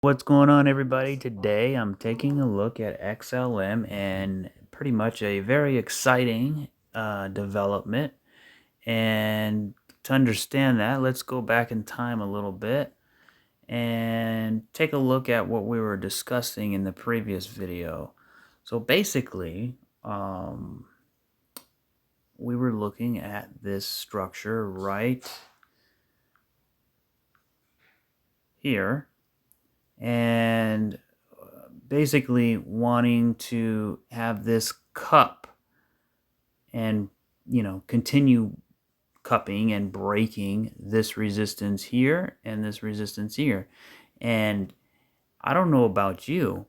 What's going on, everybody? Today I'm taking a look at XLM and pretty much a very exciting development. And to understand that, let's go back in time a little bit and take a look at what we were discussing in the previous video. So basically, we were looking at this structure right here, and basically wanting to have this cup and continue cupping and breaking this resistance here and this resistance here. And I don't know about you,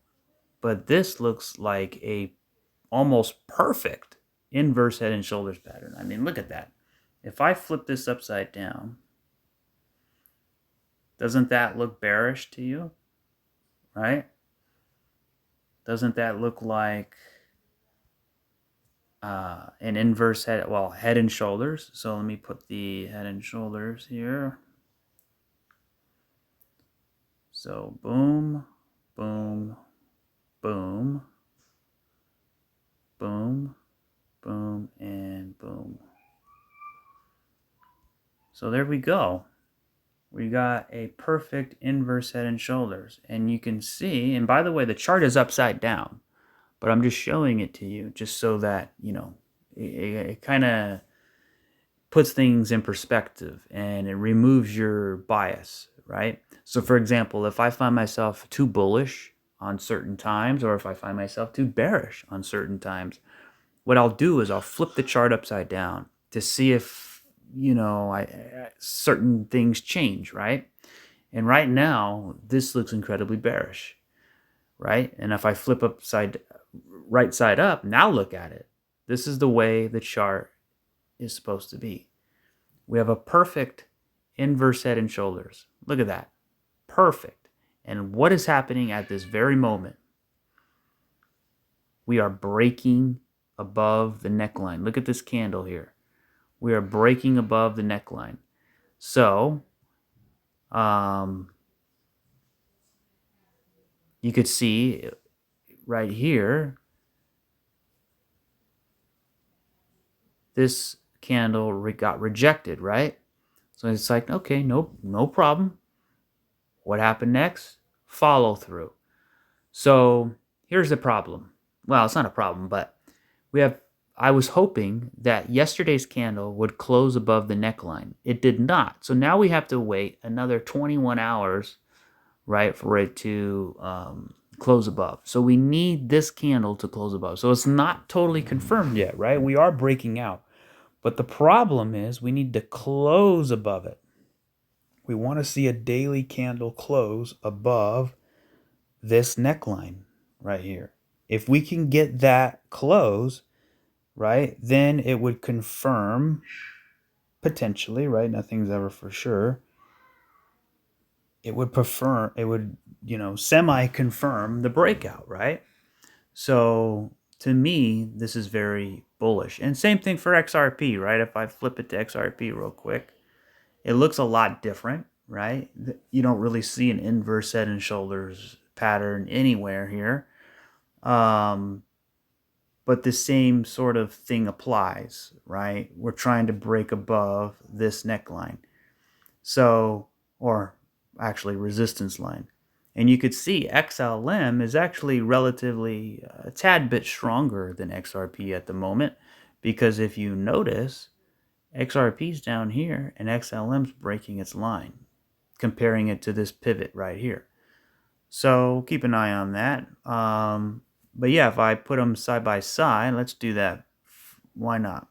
but this looks like a almost perfect inverse head and shoulders pattern. I mean, look at that. If I flip this upside down, doesn't that look bearish to you? Right? Doesn't that look like an inverse head, head and shoulders? So let me put the head and shoulders here. So boom, boom, boom, boom, boom, and boom. So there we go. We got a perfect inverse head and shoulders. And you can see, and by the way, the chart is upside down, but I'm just showing it to you just so that, it kind of puts things in perspective and it removes your bias, right? So for example, if I find myself too bullish on certain times, or if I find myself too bearish on certain times, what I'll do is I'll flip the chart upside down to see if, certain things change, right? And right now, this looks incredibly bearish, right? And if I flip right side up, now look at it. This is the way the chart is supposed to be. We have a perfect inverse head and shoulders. Look at that. Perfect. And what is happening at this very moment? We are breaking above the neckline. Look at this candle here. We are breaking above the neckline. So, you could see right here, this candle got rejected, right? So it's like, okay, no problem. What happened next? Follow through. So here's the problem. Well, it's not a problem, but I was hoping that yesterday's candle would close above the neckline. It did not. So now we have to wait another 21 hours, right, for it to close above. So we need this candle to close above. So it's not totally confirmed yet, right? We are breaking out. But the problem is we need to close above it. We want to see a daily candle close above this neckline right here. If we can get that close, right, then it would confirm, potentially, right, nothing's ever for sure, it would semi-confirm the breakout, right? So to me, this is very bullish. And same thing for XRP, right? If I flip it to XRP real quick, it looks a lot different, right? You don't really see an inverse head and shoulders pattern anywhere here. But the same sort of thing applies, right? We're trying to break above this neckline. So, or actually resistance line. And you could see XLM is actually relatively a tad bit stronger than XRP at the moment, because if you notice, XRP's down here and XLM's breaking its line, comparing it to this pivot right here. So keep an eye on that. But yeah, if I put them side by side, let's do that. Why not?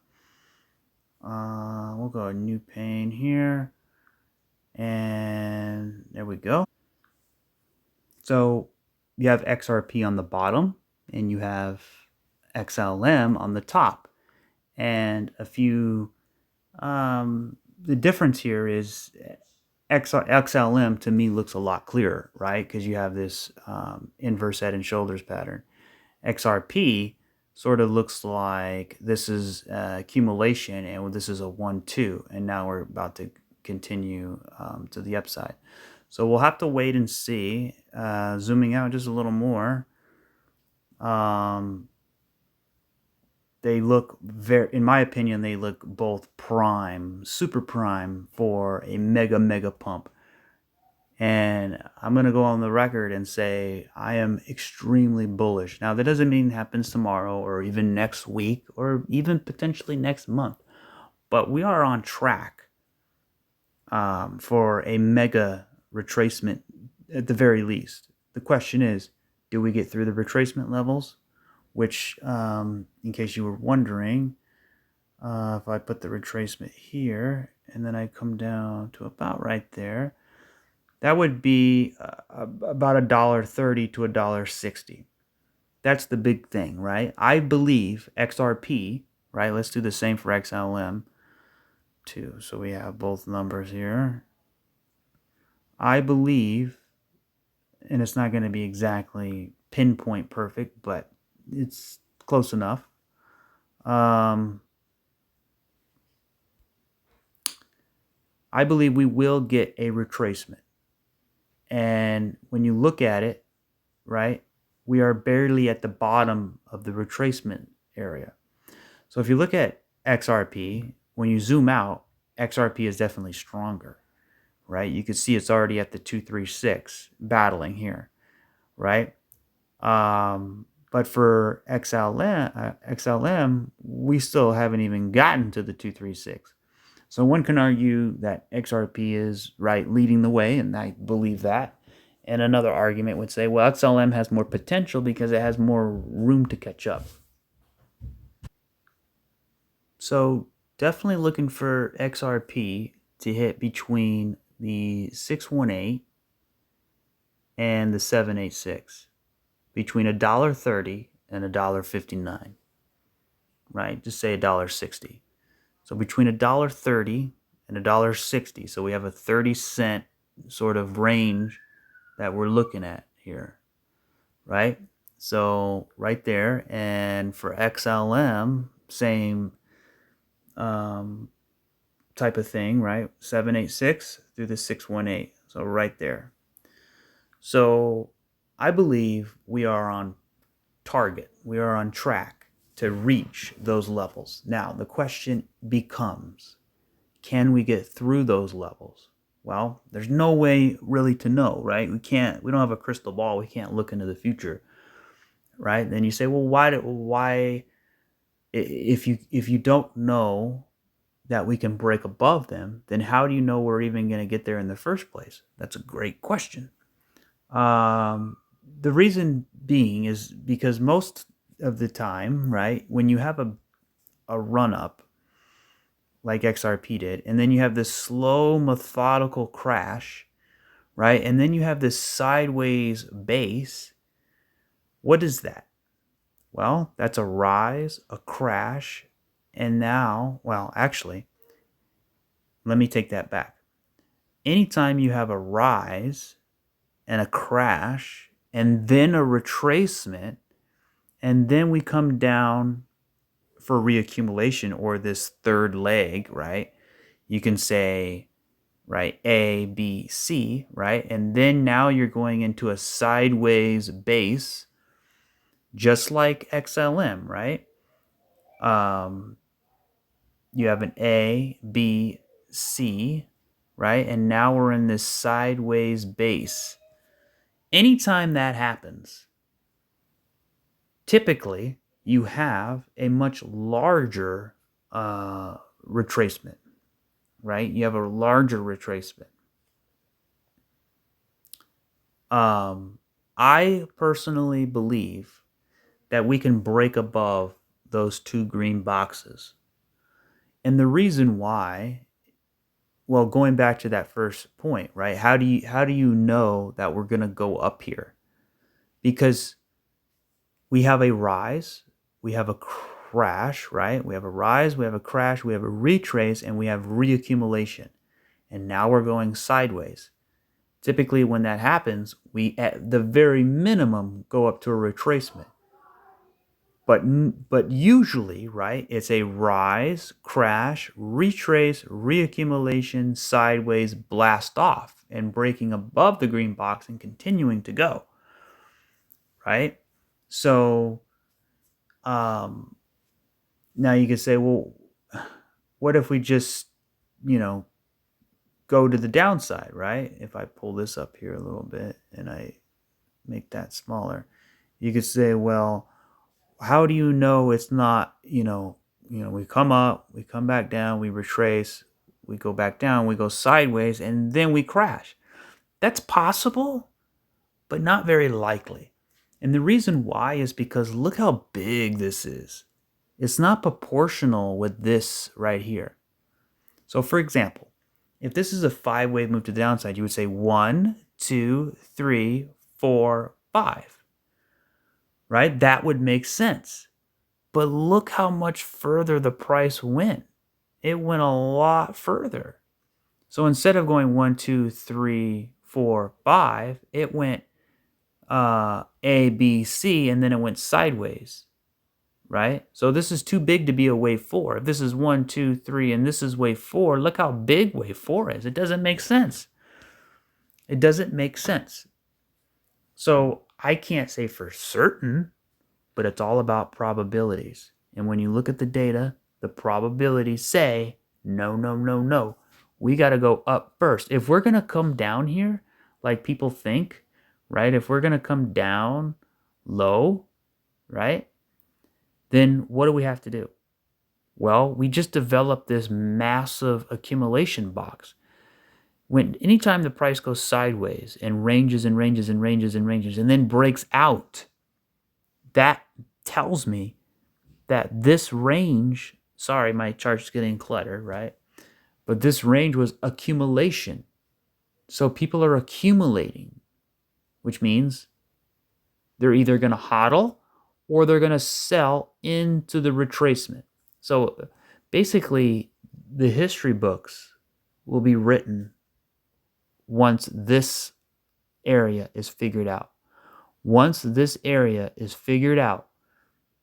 We'll go a new pane here. And there we go. So you have XRP on the bottom and you have XLM on the top. And the difference here is XLM to me looks a lot clearer, right? Because you have this inverse head and shoulders pattern. XRP sort of looks like this is accumulation and this is a 1-2, and now we're about to continue to the upside. So we'll have to wait and see. Zooming out just a little more, they look in my opinion, they look both prime, super prime for a mega pump. And I'm going to go on the record and say I am extremely bullish. Now, that doesn't mean it happens tomorrow or even next week or even potentially next month. But we are on track for a mega retracement at the very least. The question is, do we get through the retracement levels? Which, in case you were wondering, if I put the retracement here and then I come down to about right there, that would be about $1.30 to $1.60. That's the big thing, right? I believe XRP, right? Let's do the same for XLM too. So we have both numbers here. I believe, and it's not going to be exactly pinpoint perfect, but it's close enough. I believe we will get a retracement. And when you look at it, right, we are barely at the bottom of the retracement area. So if you look at XRP, when you zoom out, XRP is definitely stronger, right? You can see it's already at the 236 battling here, right? But for XLM, we still haven't even gotten to the 236. So one can argue that XRP is right leading the way, and I believe that. And another argument would say, well, XLM has more potential because it has more room to catch up. So definitely looking for XRP to hit between the 618 and the 786, between $1.30 and $1.59, right? Just say $1.60. So between $1.30 and $1.60. So we have a 30-cent sort of range that we're looking at here, right? So right there. And for XLM, same type of thing, right? 786 through the 618. So right there. So I believe we are on target. We are on track to reach those levels. Now, the question becomes, can we get through those levels? Well, there's no way really to know, right? We don't have a crystal ball. We can't look into the future, right? Then you say, well, why if you don't know that we can break above them, then how do you know we're even going to get there in the first place? That's a great question. The reason being is because most of the time, right, when you have a run up like XRP did, and then you have this slow methodical crash, right, and then you have this sideways base, what is that? Well, that's a rise, a crash, and now, well, actually, let me take that back. Anytime you have a rise and a crash and then a retracement, and then we come down for reaccumulation or this third leg, right? You can say, right, A, B, C, right? And then now you're going into a sideways base, just like XLM, right? You have an A, B, C, right? And now we're in this sideways base. Anytime that happens, typically you have a much larger retracement, right? You have a larger retracement. I personally believe that we can break above those two green boxes. And the reason why, well, going back to that first point, right? How do you know that we're going to go up here? Because we have a rise, we have a crash, right? We have a rise, we have a crash, we have a retrace, and we have reaccumulation. And now we're going sideways. Typically, when that happens, we, at the very minimum, go up to a retracement. But usually, right, it's a rise, crash, retrace, reaccumulation, sideways, blast off, and breaking above the green box and continuing to go, right? So now you could say, well, what if we just, go to the downside, right? If I pull this up here a little bit and I make that smaller, you could say, well, how do you know it's not, we come up, we come back down, we retrace, we go back down, we go sideways, and then we crash? That's possible, but not very likely. And the reason why is because look how big this is. It's not proportional with this right here. So for example, if this is a 5-wave move to the downside, you would say 1, 2, 3, 4, 5. Right? That would make sense. But look how much further the price went. It went a lot further. So instead of going 1, 2, 3, 4, 5, it went A, B, C, and then it went sideways. Right? So this is too big to be a wave 4. If this is 1, 2, 3, and this is wave 4, look how big wave 4 is. It doesn't make sense. It doesn't make sense. So I can't say for certain, but it's all about probabilities. And when you look at the data, the probabilities say, no, no, no, no. We got to go up first. If we're going to come down here, like people think, right? If we're going to come down low, right? Then what do we have to do? Well, we just developed this massive accumulation box. Anytime the price goes sideways and ranges and ranges and ranges and ranges and then breaks out, that tells me that this range, sorry, my chart's getting cluttered, right? But this range was accumulation. So people are accumulating, which means they're either going to hodl or they're going to sell into the retracement. So basically, the history books will be written once this area is figured out. Once this area is figured out,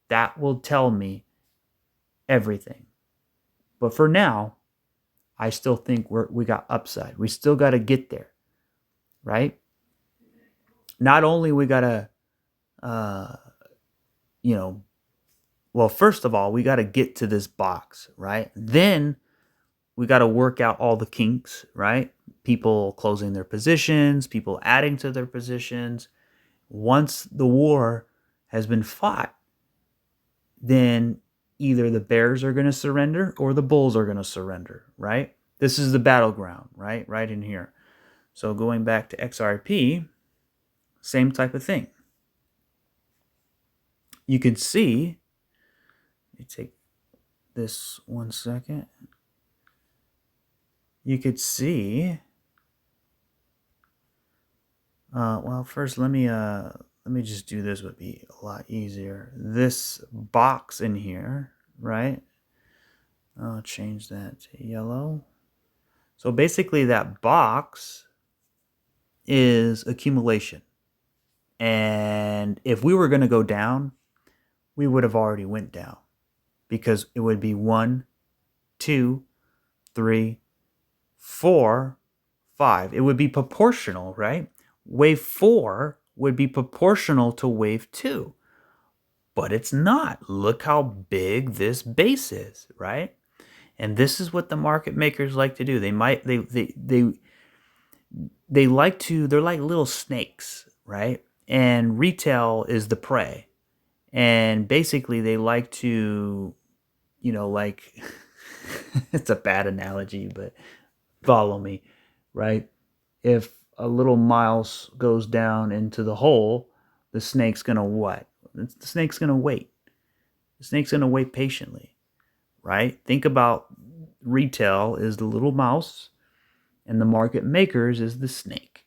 that will tell me everything. But for now, I still think we got upside. We still got to get there, right? Not only we got to, well, first of all, we got to get to this box, right? Then we got to work out all the kinks, right? People closing their positions, people adding to their positions. Once the war has been fought, then either the bears are going to surrender or the bulls are going to surrender, right? This is the battleground, right? Right in here. So going back to XRP, same type of thing. You can see, let me take this 1 second. You could see, well, first let me just do this, would be a lot easier. This box in here, right? I'll change that to yellow. So basically that box is accumulation. And if we were going to go down, we would have already went down because it would be 1, 2, 3, 4, 5. It would be proportional, right? Wave 4 would be proportional to wave 2. But it's not. Look how big this base is, right? And this is what the market makers like to do. They're like little snakes, right? And retail is the prey. And basically they like to, like, it's a bad analogy, but follow me, right? If a little mouse goes down into the hole, the snake's going to what? The snake's going to wait. The snake's going to wait patiently, right? Think about retail is the little mouse and the market makers is the snake,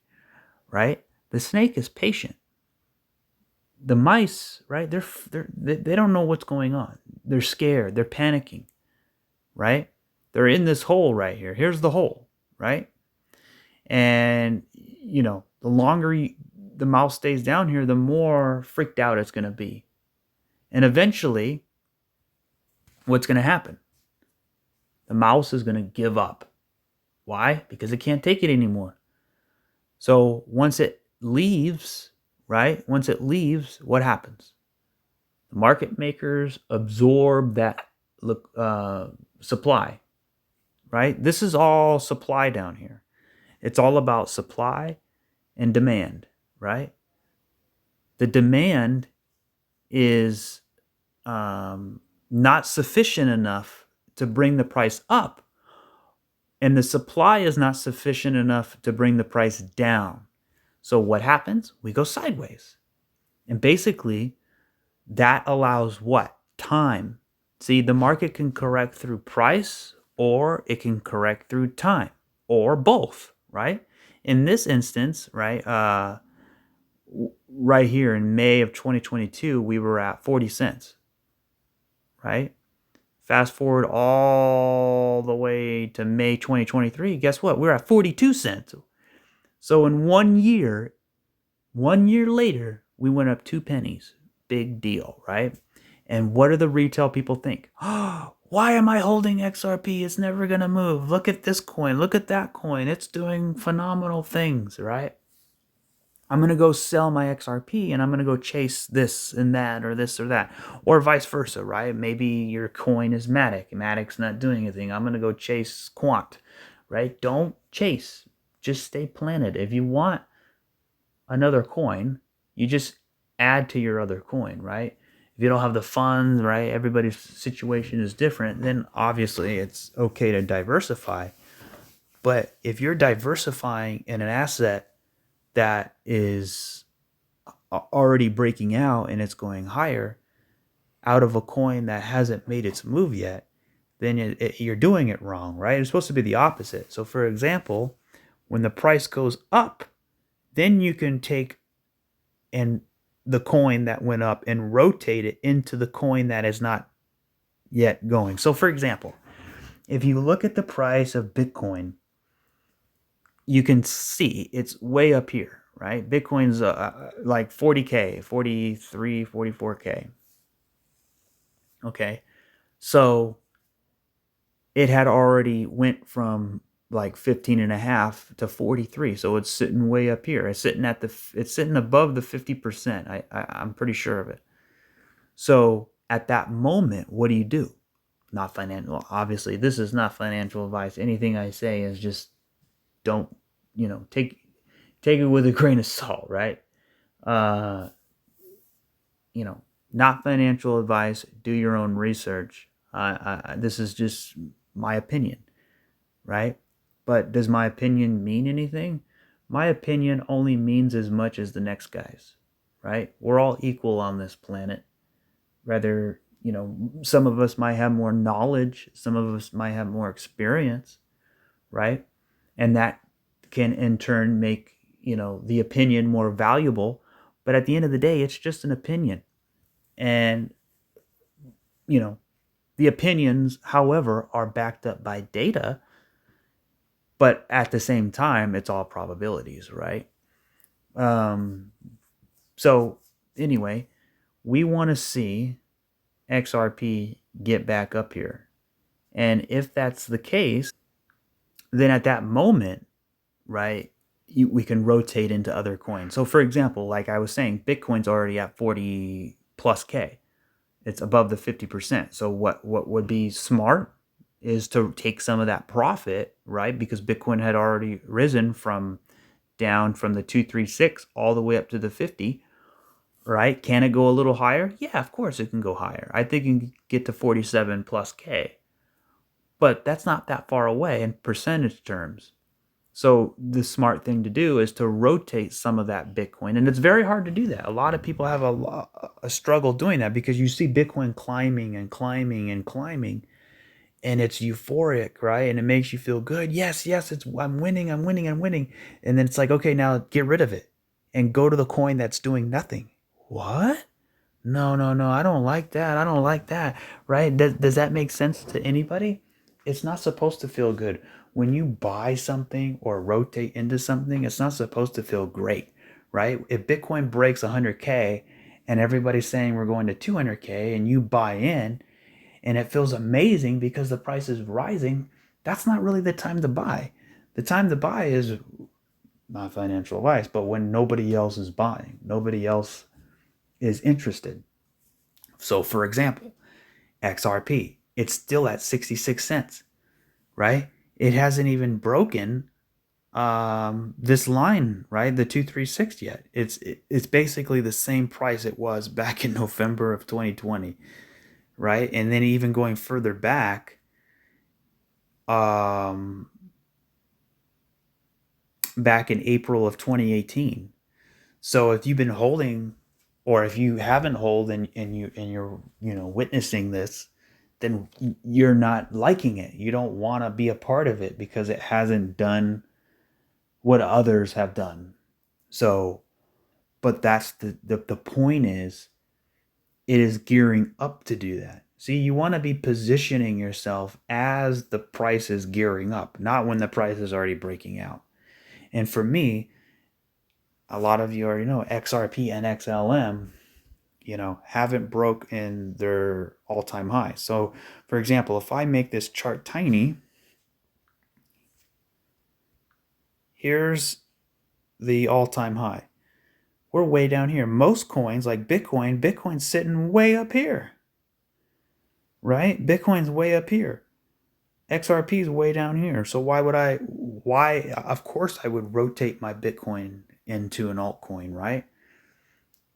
right? The snake is patient. The mice, right? They don't know what's going on. They're scared. They're panicking, right? They're in this hole right here. Here's the hole, right? And, the longer the mouse stays down here, the more freaked out it's going to be. And eventually, what's going to happen? The mouse is going to give up. Why? Because it can't take it anymore. So once it leaves, right? Once it leaves, what happens? The market makers absorb that supply, right? This is all supply down here. It's all about supply and demand, right? The demand is not sufficient enough to bring the price up, and the supply is not sufficient enough to bring the price down. So what happens? We go sideways. And basically, that allows what? Time. See, the market can correct through price, or it can correct through time, or both, right? In this instance, right, right here in May of 2022, we were at 40 cents, right? Fast forward all the way to May 2023, guess what? We're at 42 cents. So in 1 year later, we went up 2 pennies. Big deal, right? And what do the retail people think? Oh, why am I holding XRP? It's never going to move. Look at this coin. Look at that coin. It's doing phenomenal things, right? I'm going to go sell my XRP and I'm going to go chase this and that or this or that. Or vice versa, right? Maybe your coin is Matic. Matic's not doing anything. I'm going to go chase Quant, right? Don't chase. Just stay planted. If you want another coin, you just add to your other coin, right? If you don't have the funds, right? Everybody's situation is different. Then obviously it's okay to diversify. But if you're diversifying in an asset that is already breaking out and it's going higher out of a coin that hasn't made its move yet, then you're doing it wrong, right? It's supposed to be the opposite. So for example, when the price goes up, then you can take and the coin that went up and rotate it into the coin that is not yet going. So for example, if you look at the price of Bitcoin, you can see it's way up here, right? Bitcoin's like 40K, 43, 44K. Okay. So it had already went from like 15 and a half to 43. So it's sitting way up here. It's sitting above the 50%. I'm pretty sure of it. So at that moment, what do? Not financial. Obviously, this is not financial advice. Anything I say is just don't, take it with a grain of salt, right? Not financial advice. Do your own research. This is just my opinion, right? But does my opinion mean anything? My opinion only means as much as the next guy's, right? We're all equal on this planet. Rather, some of us might have more knowledge, some of us might have more experience, right? And that can in turn make, the opinion more valuable. But at the end of the day, it's just an opinion. And, the opinions, however, are backed up by data. But at the same time, it's all probabilities, right? So anyway, we want to see XRP get back up here. And if that's the case, then at that moment, right, we can rotate into other coins. So for example, like I was saying, Bitcoin's already at 40 plus K. It's above the 50%. So what would be smart is to take some of that profit, right? Because Bitcoin had already risen down from the 236 all the way up to the 50, right? Can it go a little higher? Yeah, of course it can go higher. I think it can get to 47 plus K. But that's not that far away in percentage terms. So the smart thing to do is to rotate some of that Bitcoin. And it's very hard to do that. A lot of people have a struggle doing that because you see Bitcoin climbing and climbing and climbing. And it's euphoric, right? And it makes you feel good. Yes, I'm winning. And then it's like, okay, now get rid of it and go to the coin that's doing nothing. What? No. I don't like that. Right? Does that make sense to anybody? It's not supposed to feel good. When you buy something or rotate into something, it's not supposed to feel great, right? If Bitcoin breaks 100K and everybody's saying we're going to 200K and you buy in and it feels amazing because the price is rising, that's not really the time to buy. The time to buy is not financial advice, but when nobody else is buying, nobody else is interested. So, for example, XRP, it's still at 66 cents, right? It hasn't even broken this line, right? The 236 yet. It's basically the same price it was back in November of 2020, right? And then even going further back, back in April of 2018. So if you've been holding, or if you haven't held and you're witnessing this, then you're not liking it. You don't want to be a part of it because it hasn't done what others have done. So, but that's the point is, it is gearing up to do that. See, you want to be positioning yourself as the price is gearing up, not when the price is already breaking out. And for me, a lot of you already know XRP and XLM, haven't broken their all-time high. So, for example, if I make this chart tiny, here's the all-time high. We're way down here. Most coins, like Bitcoin's sitting way up here, right? Bitcoin's way up here. XRP is way down here. So of course I would rotate my Bitcoin into an altcoin, right?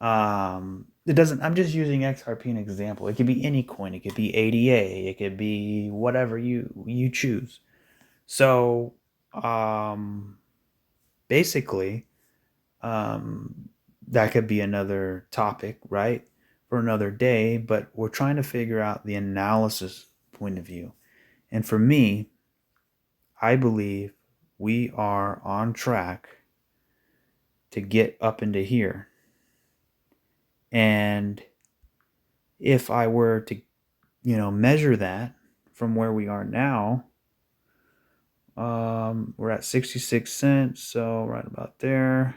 I'm just using XRP an example. It could be any coin. It could be ADA. It could be whatever you choose. So, basically, that could be another topic, right? For another day, but we're trying to figure out the analysis point of view. And for me, I believe we are on track to get up into here. And if I were to, measure that from where we are now, we're at 66 cents, so right about there.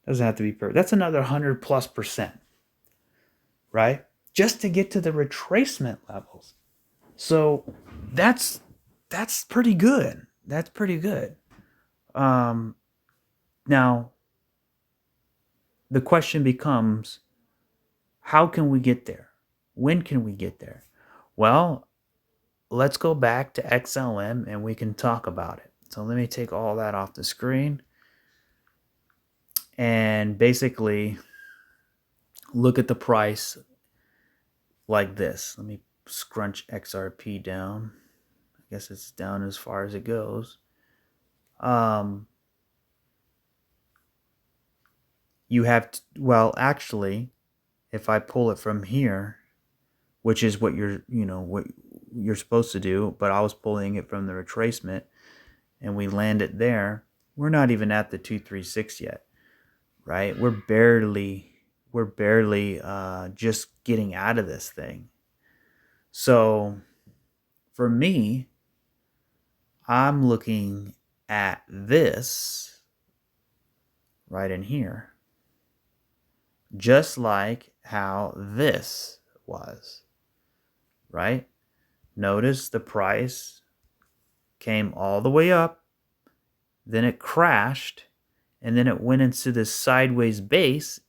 Doesn't have to be perfect. That's another 100+%, right? Just to get to the retracement levels. So that's pretty good. That's pretty good. Now the question becomes, how can we get there? When can we get there? Well, let's go back to XLM and we can talk about it. So let me take all that off the screen and basically look at the price like this. Let me scrunch XRP down. I guess it's down as far as it goes. You have actually, if I pull it from here, which is what what you're supposed to do, but I was pulling it from the retracement and we land it there, we're not even at the 236 yet, right? We're barely just getting out of this thing. So for me, I'm looking at this right in here, just like how this was, right? Notice the price came all the way up, then it crashed, and then it went into this sideways base,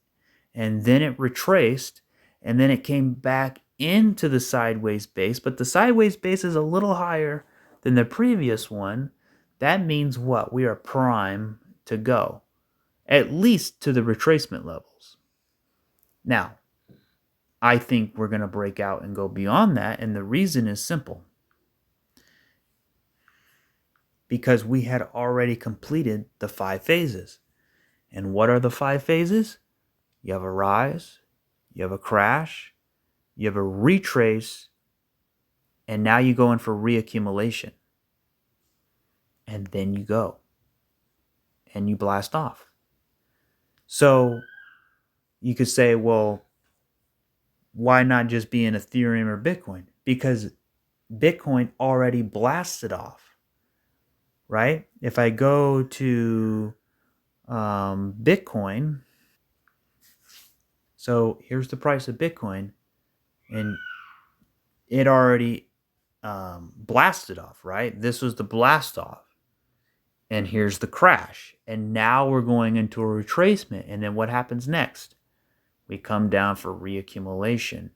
and then it retraced, and then it came back into the sideways base, but the sideways base is a little higher than the previous one. That means what? We are prime to go, at least to the retracement levels. Now, I think we're going to break out and go beyond that, and the reason is simple. Because we had already completed the 5 phases. And what are the 5 phases? You have a rise, you have a crash, you have a retrace, and now you go in for reaccumulation. And then you go. And you blast off. So you could say, well, why not just be in Ethereum or Bitcoin? Because Bitcoin already blasted off, right? If I go to Bitcoin, So here's the price of Bitcoin, and it already blasted off, right? This was the blast off. And here's the crash. And now we're going into a retracement. And then what happens next? We come down for reaccumulation.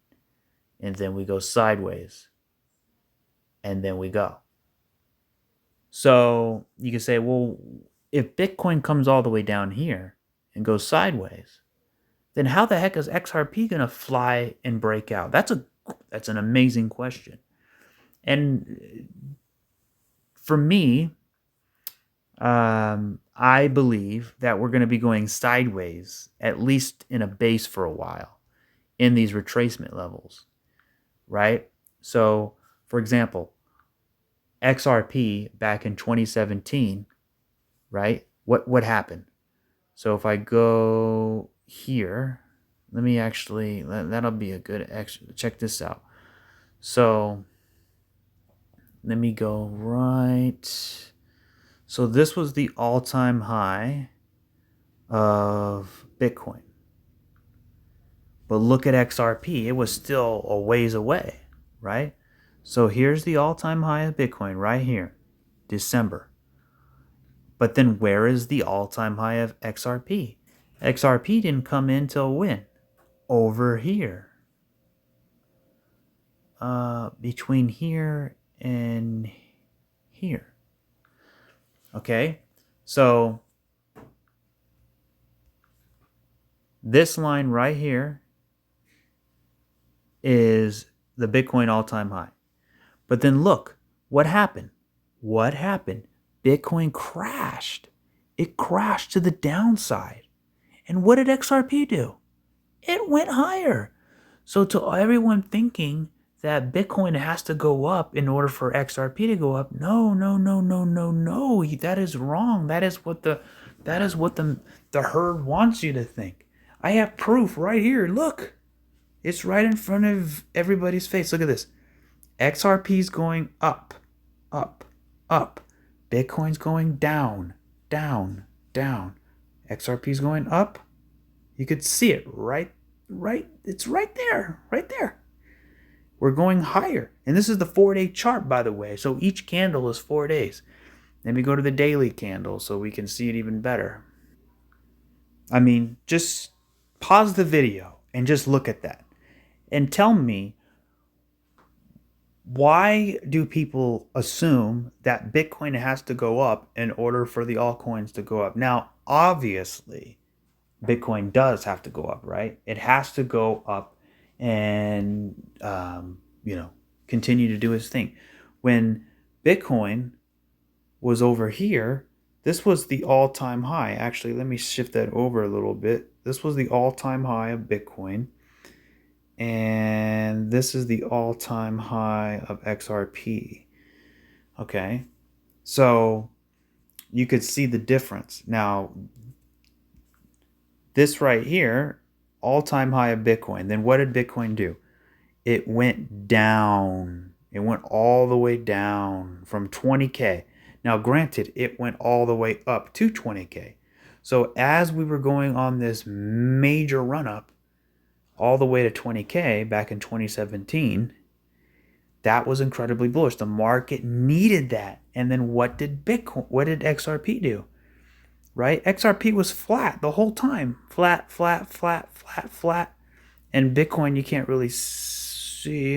And then we go sideways. And then we go. So you can say, well, if Bitcoin comes all the way down here and goes sideways, then how the heck is XRP going to fly and break out? That's an amazing question. And for me, I believe that we're going to be going sideways, at least in a base for a while, in these retracement levels, right? So, for example, XRP back in 2017, right? What happened? So if I go here, let me actually, that'll be a good, check this out. So let me go right. So this was the all-time high of Bitcoin. But look at XRP. It was still a ways away, right? So here's the all-time high of Bitcoin right here, December. But then where is the all-time high of XRP? XRP didn't come in till when? Over here. Between here and here. Okay? So this line right here is the Bitcoin all-time high. But then look, what happened? What happened? Bitcoin crashed. It crashed to the downside. And what did XRP do? It went higher. So to everyone thinking that Bitcoin has to go up in order for XRP to go up, no. That is wrong. That is what the herd wants you to think. I have proof right here. Look. It's right in front of everybody's face. Look at this. XRP's going up, up, up. Bitcoin's going down, down, down. XRP's going up. You could see it right. It's right there, right there. We're going higher. And this is the 4-day chart, by the way. So each candle is 4 days. Let me go to the daily candle so we can see it even better. I mean, just pause the video and just look at that. And tell me, why do people assume that Bitcoin has to go up in order for the altcoins to go up? Now, obviously, Bitcoin does have to go up, right? It has to go up and, continue to do its thing. When Bitcoin was over here, this was the all-time high. Actually, let me shift that over a little bit. This was the all-time high of Bitcoin. And this is the all-time high of XRP. Okay, so you could see the difference. Now, this right here, all-time high of Bitcoin. Then what did Bitcoin do? It went down. It went all the way down from 20K. Now, granted, it went all the way up to 20K. So as we were going on this major run-up, all the way to 20K back in 2017, that was incredibly bullish. The market needed that. And then what did XRP do? Right? XRP was flat the whole time. Flat. And Bitcoin, you can't really see.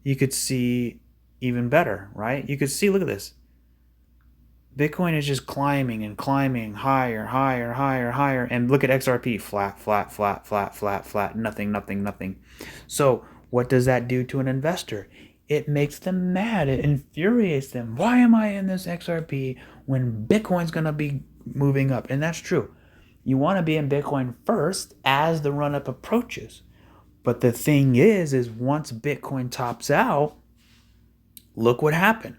You could see even better, right? You could see, look at this. Bitcoin is just climbing and climbing higher. And look at XRP, flat, nothing. So what does that do to an investor? It makes them mad. It infuriates them. Why am I in this XRP when Bitcoin's going to be moving up? And that's true. You want to be in Bitcoin first as the run-up approaches. But the thing is once Bitcoin tops out, look what happened.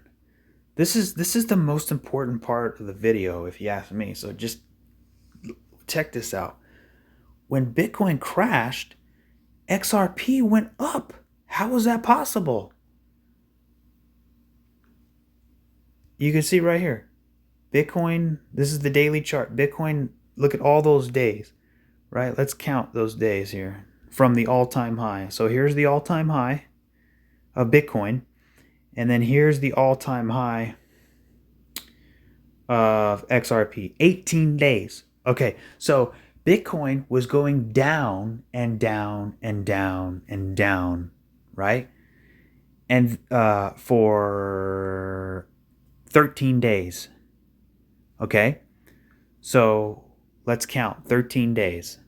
This is the most important part of the video, if you ask me. So just check this out. When Bitcoin crashed, XRP went up. How was that possible? You can see right here. Bitcoin, this is the daily chart. Bitcoin, look at all those days. right? Let's count those days here from the all-time high. So here's the all-time high of Bitcoin, and then here's the all-time high of XRP. 18 days. Okay, so Bitcoin was going down and down and down and down, right? And for 13 days. Okay, so let's count 13 days.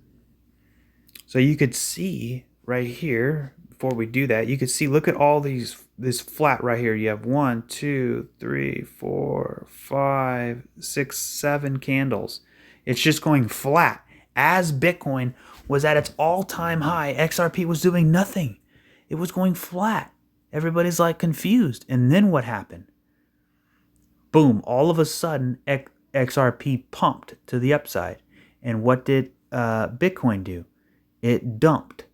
So you could see right here, before we do that, you could see, look at all this flat right here. You have 1, 2, 3, 4, 5, 6, 7 candles. It's just going flat. As Bitcoin was at its all-time high, XRP was doing nothing. It was going flat. Everybody's like confused. And then what happened? Boom, all of a sudden, XRP pumped to the upside. And what did Bitcoin do? It dumped.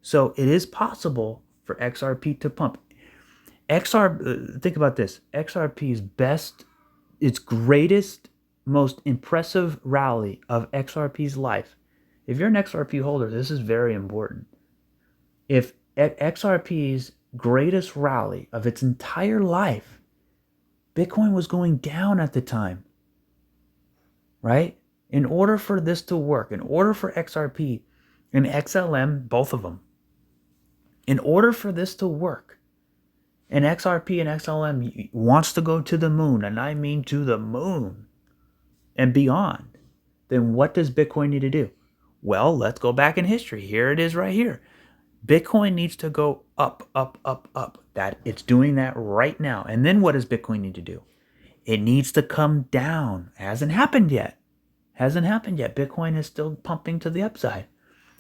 So it is possible for XRP to pump. Think about this. XRP's best, its greatest, most impressive rally of XRP's life. If you're an XRP holder, this is very important. If XRP's greatest rally of its entire life, Bitcoin was going down at the time, right? In order for this to work, in order for XRP and XLM, both of them, in order for this to work, and XRP and XLM wants to go to the moon, and I mean to the moon and beyond, then what does Bitcoin need to do? Well, let's go back in history. Here it is right here. Bitcoin needs to go up, up, up, up. That it's doing that right now. And then what does Bitcoin need to do? It needs to come down. Hasn't happened yet. Bitcoin is still pumping to the upside.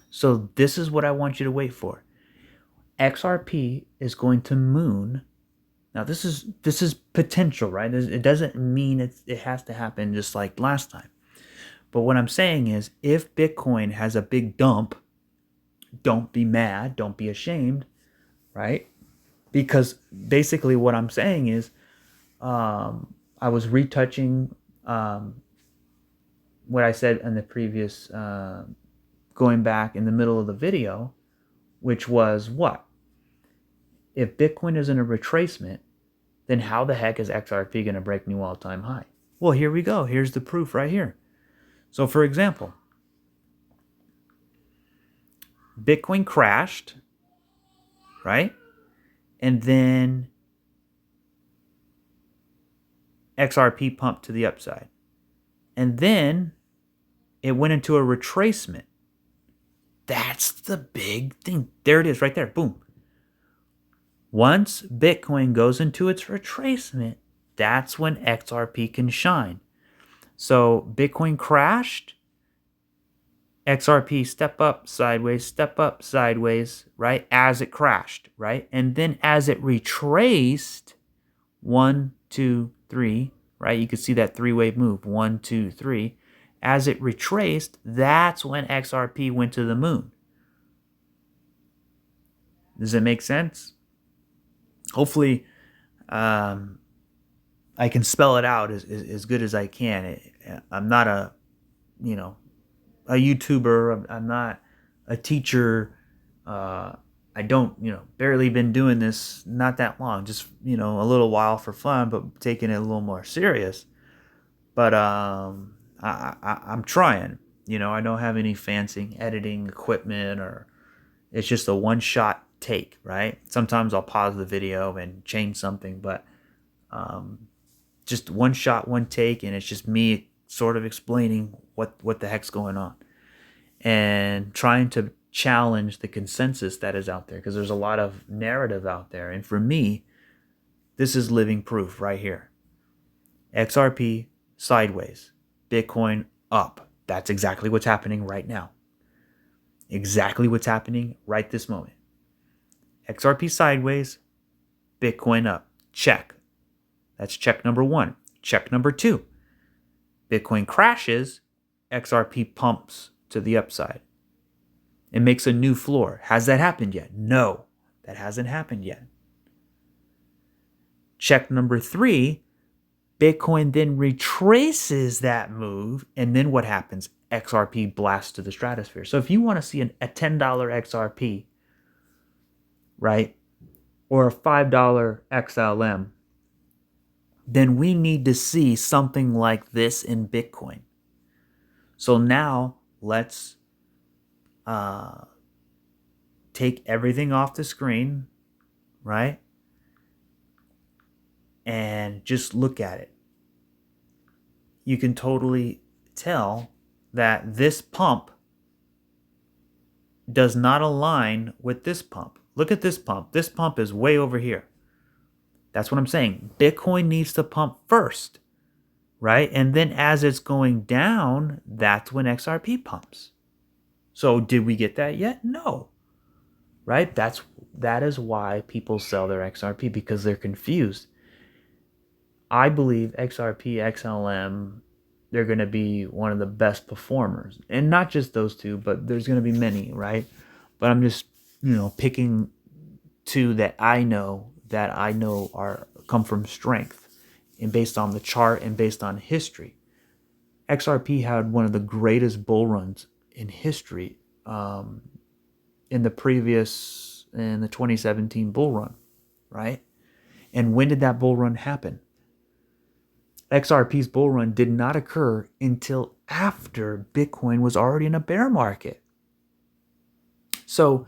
So this is what I want you to wait for. XRP is going to moon. Now this is potential, right? It doesn't mean it has to happen just like last time. But what I'm saying is, if Bitcoin has a big dump, don't be mad, don't be ashamed, right? Because basically what I'm saying is, I was retouching what I said in the previous, going back in the middle of the video, which was what? If Bitcoin is in a retracement, then how the heck is XRP going to break new all-time high? Well, here we go. Here's the proof right here. So for example, Bitcoin crashed, right? And then XRP pumped to the upside. And then it went into a retracement. That's the big thing. There it is right there. Boom. Once Bitcoin goes into its retracement, that's when XRP can shine. So Bitcoin crashed, XRP step up, sideways, right? As it crashed, right? And then as it retraced, 1, 2, 3, right? You can see that three-wave move, 1, 2, 3. As it retraced, that's when XRP went to the moon. Does it make sense? Hopefully, I can spell it out as good as I can. I'm not a YouTuber. I'm not a teacher. I don't, barely been doing this not that long, just, a little while for fun, but taking it a little more serious. But I'm trying. I don't have any fancy editing equipment, or it's just a one-shot take, right? Sometimes I'll pause the video and change something, but just one shot, one take, and it's just me sort of explaining what the heck's going on and trying to challenge the consensus that is out there, because there's a lot of narrative out there. And for me, this is living proof right here. XRP sideways, Bitcoin up. That's exactly what's happening right now. Exactly what's happening right this moment. XRP sideways, Bitcoin up. Check. That's check number 1. Check number 2. Bitcoin crashes, XRP pumps to the upside. It makes a new floor. Has that happened yet? No, that hasn't happened yet. Check number 3, Bitcoin then retraces that move, and then what happens? XRP blasts to the stratosphere. So if you want to see a $10 XRP, right, or a $5 XLM, then we need to see something like this in Bitcoin. So now let's take everything off the screen, right, and just look at it. You can totally tell that this pump does not align with this pump. Look at this pump. This pump is way over here. That's what I'm saying. Bitcoin needs to pump first, right? And then as it's going down, that's when XRP pumps. So did we get that yet? No. Right? That is why people sell their XRP, because they're confused. I believe XRP, XLM, they're going to be one of the best performers. And not just those two, but there's going to be many, right? But I'm just, picking two that I know are come from strength, and based on the chart and based on history. XRP had one of the greatest bull runs in history in the 2017 bull run, right? And when did that bull run happen? XRP's bull run did not occur until after Bitcoin was already in a bear market. So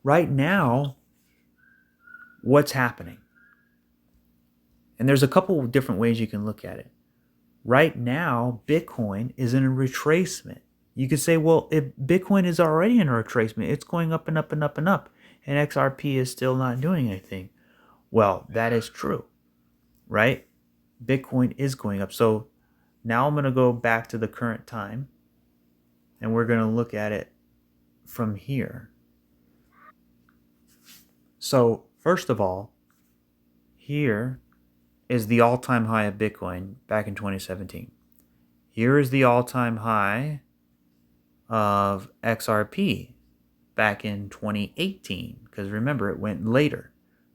right now, what's happening? And there's a couple of different ways you can look at it. Right now, Bitcoin is in a retracement. You could say, well, if Bitcoin is already in a retracement, it's going up and up and up and up, and XRP is still not doing anything. Well, that is true, right? Bitcoin is going up. So now I'm going to go back to the current time, and we're going to look at it from here. So first of all, here is the all-time high of Bitcoin back in 2017. Here is the all-time high of XRP back in 2018, because remember, it went later,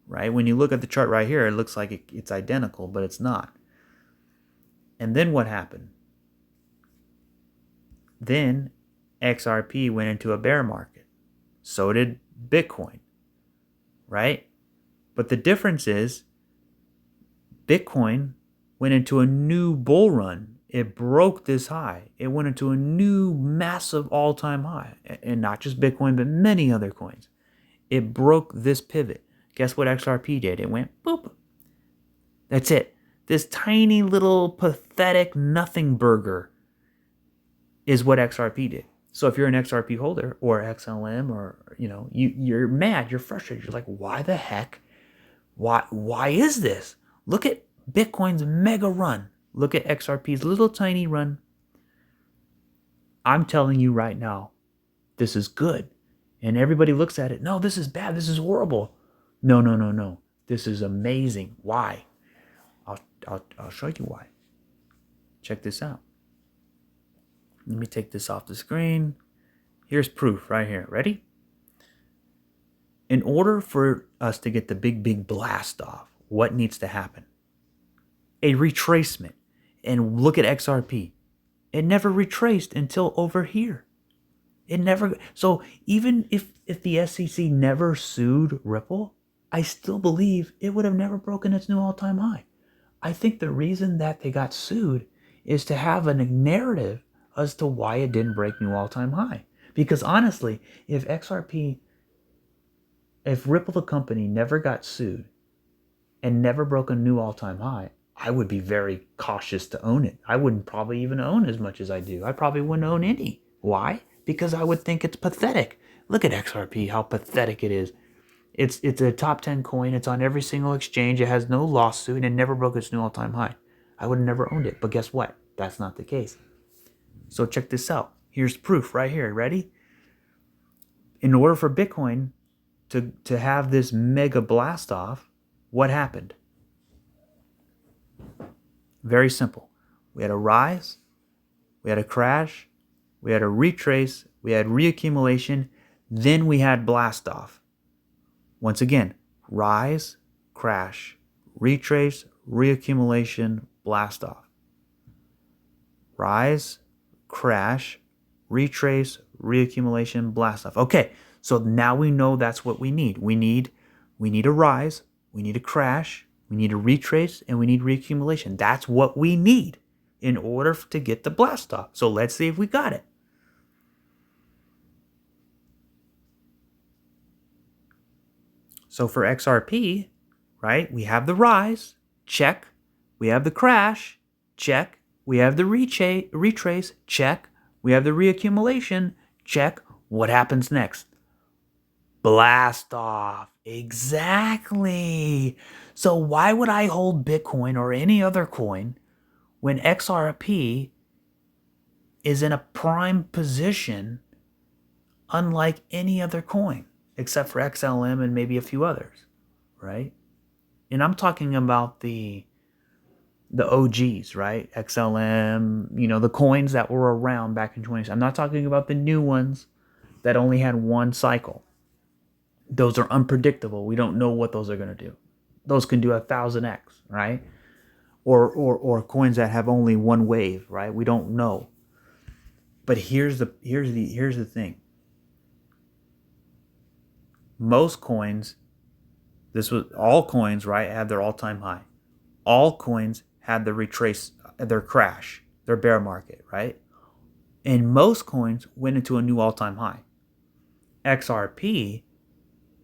right? When you look at the chart right here, it looks like it's identical, but it's not. And then what happened? Then XRP went into a bear market. So did Bitcoin, right? But the difference is Bitcoin went into a new bull run. It broke this high. It went into a new massive all-time high. And not just Bitcoin, but many other coins. It broke this pivot. Guess what XRP did? It went boop. That's it. This tiny little pathetic nothing burger is what XRP did. So if you're an XRP holder or XLM, or you're mad, you're frustrated. You're like, why the heck? Why is this? Look at Bitcoin's mega run. Look at XRP's little tiny run. I'm telling you right now, this is good. And everybody looks at it. No, this is bad. This is horrible. No. This is amazing. Why? I'll show you why. Check this out. Let me take this off the screen. Here's proof right here. Ready? In order for us to get the big blast off, what needs to happen? A retracement. And look at XRP. It never retraced until over here. It never. So even if the SEC never sued Ripple, I still believe it would have never broken its new all-time high. I think the reason that they got sued is to have a narrative as to why it didn't break new all-time high. Because honestly, if Ripple the company never got sued and never broke a new all-time high, I would be very cautious to own it. I wouldn't probably even own as much as I do. I probably wouldn't own any. Why? Because I would think it's pathetic. Look at XRP, how pathetic it is. It's a top 10 coin. It's on every single exchange. It has no lawsuit, and it never broke its new all-time high. I would have never owned it. But guess what? That's not the case. So check this out. Here's proof right here. Ready? In order for Bitcoin to have this mega blast off, what happened? Very simple. We had a rise, we had a crash, we had a retrace, we had reaccumulation, then we had blast off. Once again, rise, crash, retrace, reaccumulation, blast off. Rise, crash, retrace, reaccumulation, blast off. Okay, so now we know that's what we need. We need a rise, we need a crash, we need a retrace, and we need reaccumulation. That's what we need in order to get the blast off. So let's see if we got it. So for XRP, right, we have the rise, check. We have the crash, check. We have the retrace, check. We have the reaccumulation, check. What happens next? Blast off. Exactly. So why would I hold Bitcoin or any other coin when XRP is in a prime position unlike any other coin except for XLM and maybe a few others, right? And I'm talking about the OGs, right? XLM, the coins that were around back in 20. I'm not talking about the new ones that only had one cycle. Those are unpredictable. We don't know what those are going to do. Those can do 1,000x, right? Or coins that have only one wave, right? We don't know. But here's the thing. Most coins, all coins, right, had their all-time high. All coins had the retrace, their crash, their bear market, right? And most coins went into a new all-time high. XRP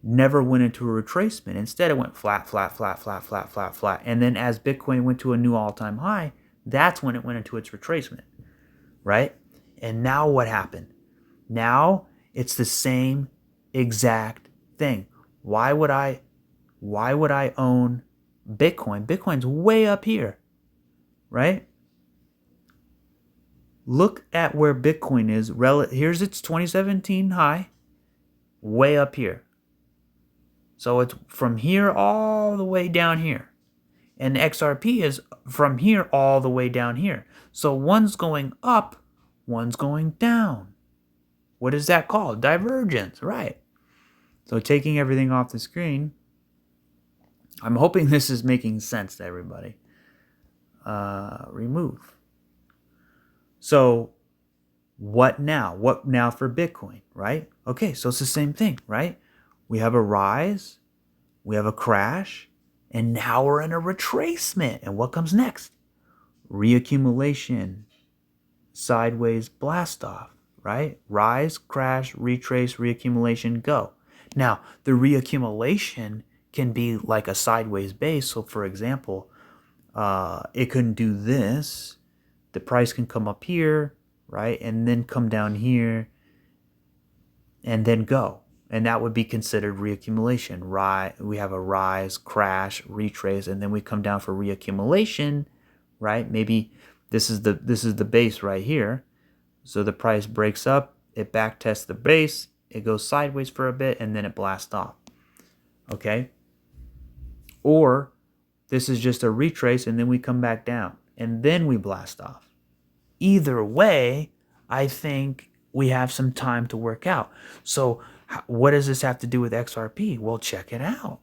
never went into a retracement. Instead, it went flat, flat, flat, flat, flat, flat, flat. And then as Bitcoin went to a new all-time high, that's when it went into its retracement, right? And now what happened? Now it's the same exact thing. Why would I own Bitcoin? Bitcoin's way up here, right? Look at where Bitcoin is. Here's its 2017 high, way up here. So it's from here all the way down here. And XRP is from here all the way down here. So one's going up, one's going down. What is that called? Divergence, right? So taking everything off the screen, I'm hoping this is making sense to everybody. Remove. So what now? What now for Bitcoin, right? Okay, so it's the same thing, right? We have a rise, we have a crash, and now we're in a retracement. And what comes next? Reaccumulation, sideways blast off, right? Rise, crash, retrace, reaccumulation, go. Now, the reaccumulation can be like a sideways base. So for example, it can do this. The price can come up here, right? And then come down here and then go. And that would be considered reaccumulation. We have a rise, crash, retrace, and then we come down for reaccumulation, right? Maybe this is the base right here. So the price breaks up, it back tests the base, it goes sideways for a bit, and then it blasts off. Okay? Or this is just a retrace, and then we come back down, and then we blast off. Either way, I think we have some time to work out. So what does this have to do with XRP? Well, check it out.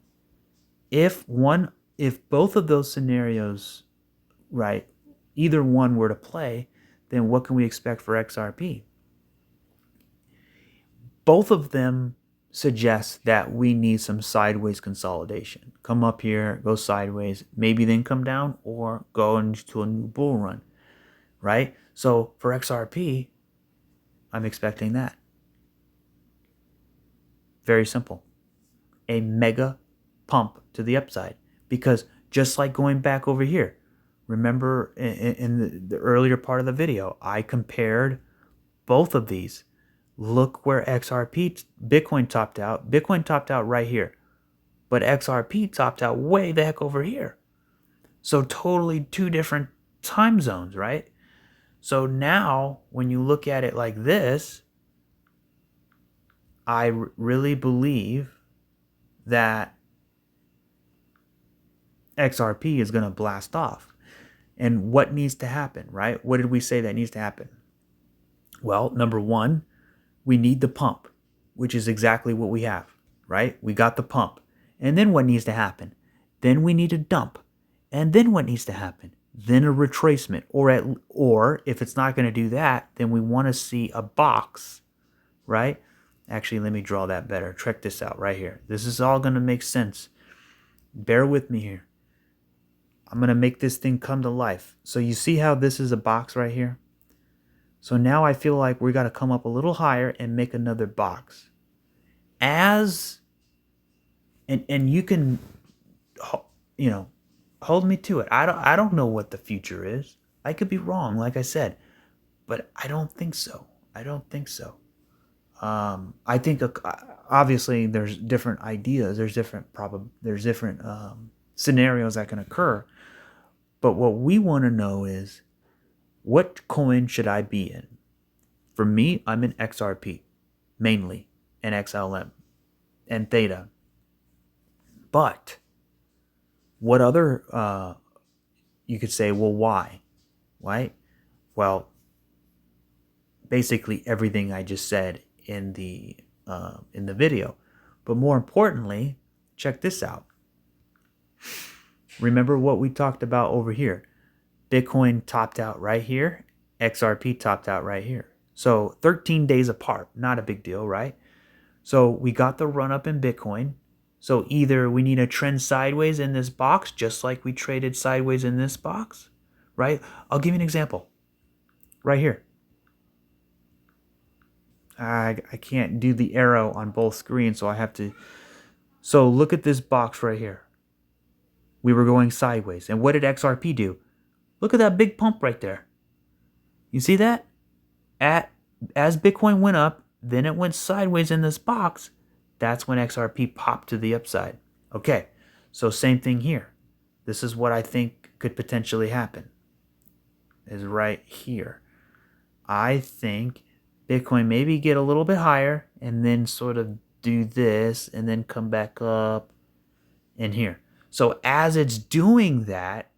If both of those scenarios, right, either one were to play, then what can we expect for XRP? Both of them suggest that we need some sideways consolidation. Come up here, go sideways, maybe then come down or go into a new bull run, right? So for XRP, I'm expecting that. Very simple. A mega pump to the upside. Because just like going back over here, remember in the earlier part of the video, I compared both of these. Look where Bitcoin topped out. Bitcoin topped out right here. But XRP topped out way the heck over here. So totally two different time zones, right? So now when you look at it like this, I really believe that XRP is going to blast off. And what needs to happen, right? What did we say that needs to happen? Well, number one, we need the pump, which is exactly what we have, right? We got the pump. And then what needs to happen? Then we need a dump. And then what needs to happen? then a retracement, or if it's not going to do that, then we want to see a box, right? Actually, let me draw that better. Check this out right here. This is all going to make sense. Bear with me here. I'm going to make this thing come to life. So you see how this is a box right here? So now I feel like we got to come up a little higher and make another box. And you can, hold me to it. I don't know what the future is. I could be wrong, like I said, but I don't think so. I think obviously there's different ideas. There's different scenarios that can occur. But what we want to know is, what coin should I be in? For me, I'm in XRP, mainly, and XLM, and THETA. But what other, you could say, well, why? Right? Well, basically everything I just said in the video. But more importantly, check this out. Remember what we talked about over here. Bitcoin topped out right here. XRP topped out right here. So 13 days apart, not a big deal, right? So we got the run up in Bitcoin. So either we need a trend sideways in this box, just like we traded sideways in this box, right? I'll give you an example. Right here. I can't do the arrow on both screens, so I have to. So look at this box right here. We were going sideways. And what did XRP do? Look at that big pump right there. You see that? As Bitcoin went up, then it went sideways in this box. That's when XRP popped to the upside. Okay, so same thing here. This is what I think could potentially happen. Is right here. I think Bitcoin maybe get a little bit higher and then sort of do this and then come back up in here. So as it's doing that,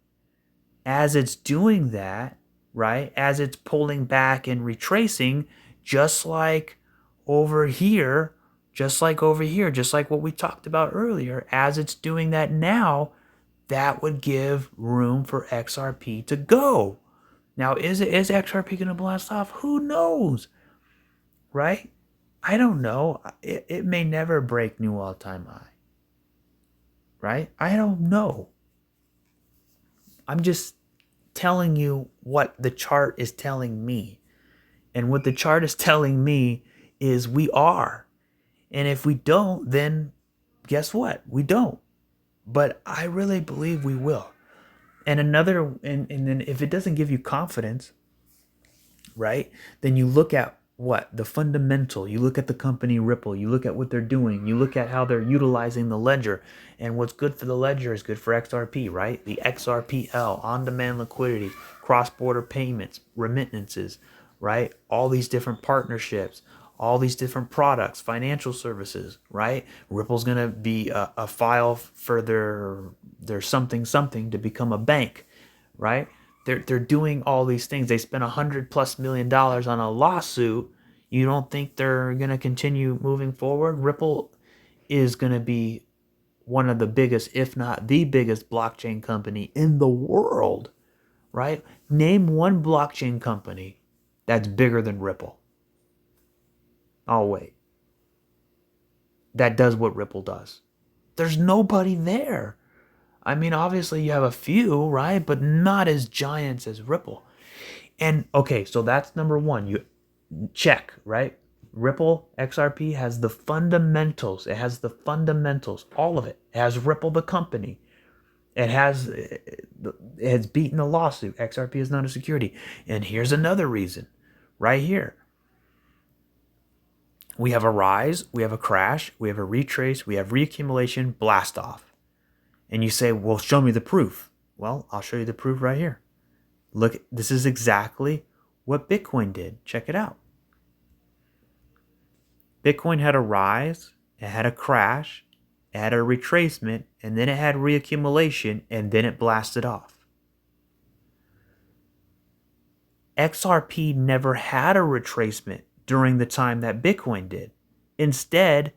right, as it's pulling back and retracing, just like over here, just like what we talked about earlier, as it's doing that now, that would give room for XRP to go. Now, is XRP going to blast off? Who knows? Right? I don't know. It may never break new all-time high. Right? I don't know. I'm just telling you what the chart is telling me. And what the chart is telling me is we are. And if we don't, then guess what? We don't. But I really believe we will. And then if it doesn't give you confidence, right, then you look at what? The fundamental. You look at the company Ripple. You look at what they're doing. You look at how they're utilizing the ledger. And what's good for the ledger is good for XRP, right? The XRPL, on-demand liquidity, cross-border payments, remittances, right? All these different partnerships, all these different products, financial services, right? Ripple's going to be a file for their something to become a bank, right? They're doing all these things. They spent $100+ million on a lawsuit. You don't think they're going to continue moving forward? Ripple is going to be one of the biggest, if not the biggest, blockchain company in the world, right? Name one blockchain company that's bigger than Ripple. Oh, wait. That does what Ripple does. There's nobody there. I mean, obviously you have a few, right? But not as giants as Ripple. And okay, so that's number one. You check, right? Ripple XRP has the fundamentals. It has the fundamentals, all of it. It has Ripple the company. It has beaten a lawsuit. XRP is not a security. And here's another reason, right here. We have a rise, we have a crash, we have a retrace, we have reaccumulation, blast off. And you say, well, show me the proof. Well, I'll show you the proof right here. Look, this is exactly what Bitcoin did. Check it out. Bitcoin had a rise, it had a crash, it had a retracement, and then it had reaccumulation, and then it blasted off. XRP never had a retracement during the time that Bitcoin did. Instead,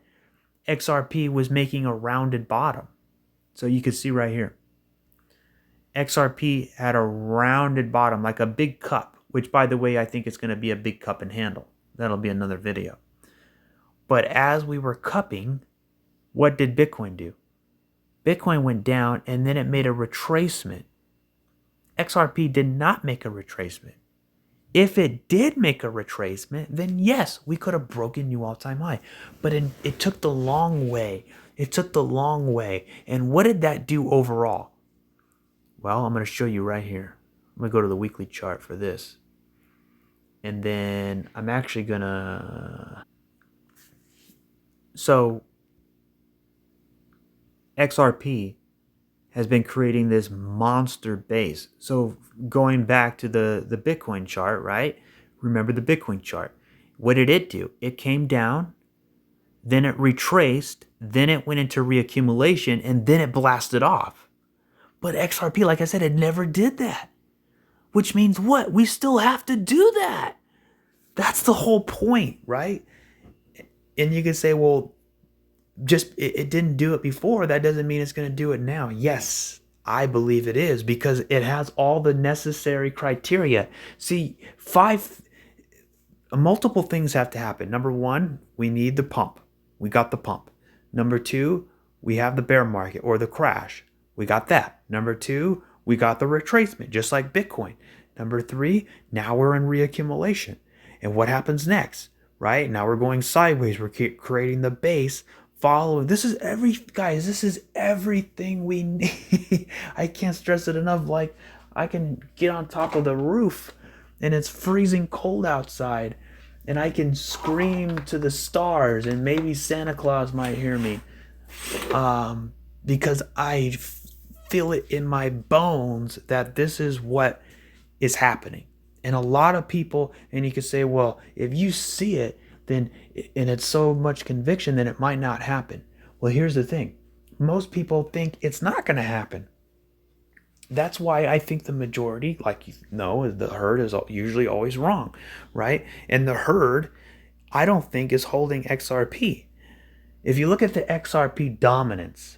XRP was making a rounded bottom. So you can see right here. XRP had a rounded bottom, like a big cup, which, by the way, I think it's going to be a big cup and handle. That'll be another video. But as we were cupping, what did Bitcoin do? Bitcoin went down and then it made a retracement. XRP did not make a retracement. If it did make a retracement, then yes, we could have broken new all-time high. But it took the long way. It took the long way. And what did that do overall? Well, I'm going to show you right here. I'm going to go to the weekly chart for this. And then I'm actually going to... So, XRP has been creating this monster base. So going back to the Bitcoin chart, right? Remember the Bitcoin chart. What did it do? It came down, then it retraced, then it went into reaccumulation, and then it blasted off. But XRP, like I said, it never did that. Which means what? We still have to do that. That's the whole point, right? And you can say, well, just it didn't do it before. That doesn't mean it's going to do it now. Yes, I believe it is, because it has all the necessary criteria. See, multiple things have to happen. Number one, we need the pump. We got the pump. Number two, we have the bear market or the crash. We got that. Number two, we got the retracement, just like Bitcoin. Number three, now we're in reaccumulation. And what happens next, right? Now we're going sideways. We're creating the base. Following. This is everything we need. I can't stress it enough. Like, I can get on top of the roof and it's freezing cold outside and I can scream to the stars and maybe Santa Claus might hear me because I feel it in my bones that this is what is happening. And a lot of people, and you could say, well, if you see it, then, and it's so much conviction, then it might not happen. Well, here's the thing. Most people think it's not going to happen. That's why I think the majority, like you know, the herd is usually always wrong, right? And the herd, I don't think, is holding XRP. If you look at the XRP dominance,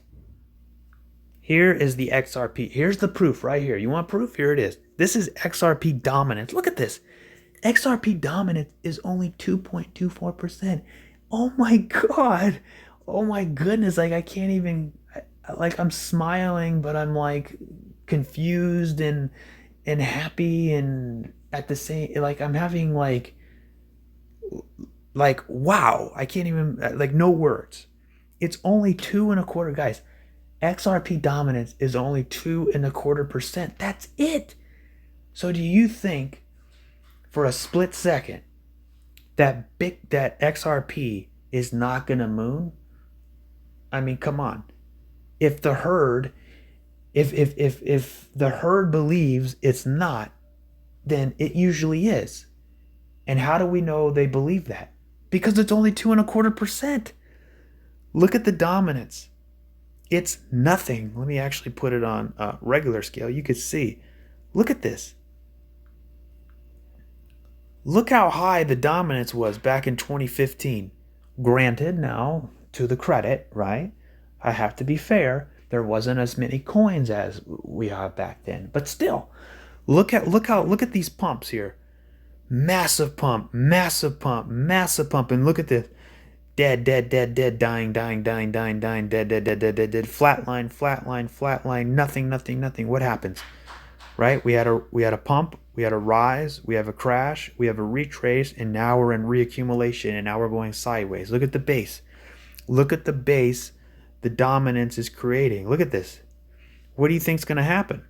here is the XRP. Here's the proof right here. You want proof? Here it is. This is XRP dominance. Look at this. XRP dominance is only 2.24%. Oh my God. Oh my goodness. Like, I can't even, like, I'm smiling, but I'm like confused and happy, and at the same, like, I'm having like wow. I can't even, like, no words. It's only 2.25%, guys. XRP dominance is only 2.25%. That's it. So do you think for a split second that XRP is not gonna moon? I mean, come on. If the herd, if the herd believes it's not, then it usually is. And how do we know they believe that? Because it's only 2.25%. Look at the dominance. It's nothing. Let me actually put it on a regular scale. You could see. Look at this. Look how high the dominance was back in 2015. Granted, now, to the credit, right? I have to be fair. There wasn't as many coins as we have back then. But still, look at these pumps here. Massive pump, massive pump, massive pump. And look at this. Dead, dying, dead. Flat line, nothing. What happens? Right? We had a pump, we had a rise, we have a crash, we have a retrace, and now we're in reaccumulation, and now we're going sideways. Look at the base. Look at the base the dominance is creating. Look at this. What do you think's going to happen?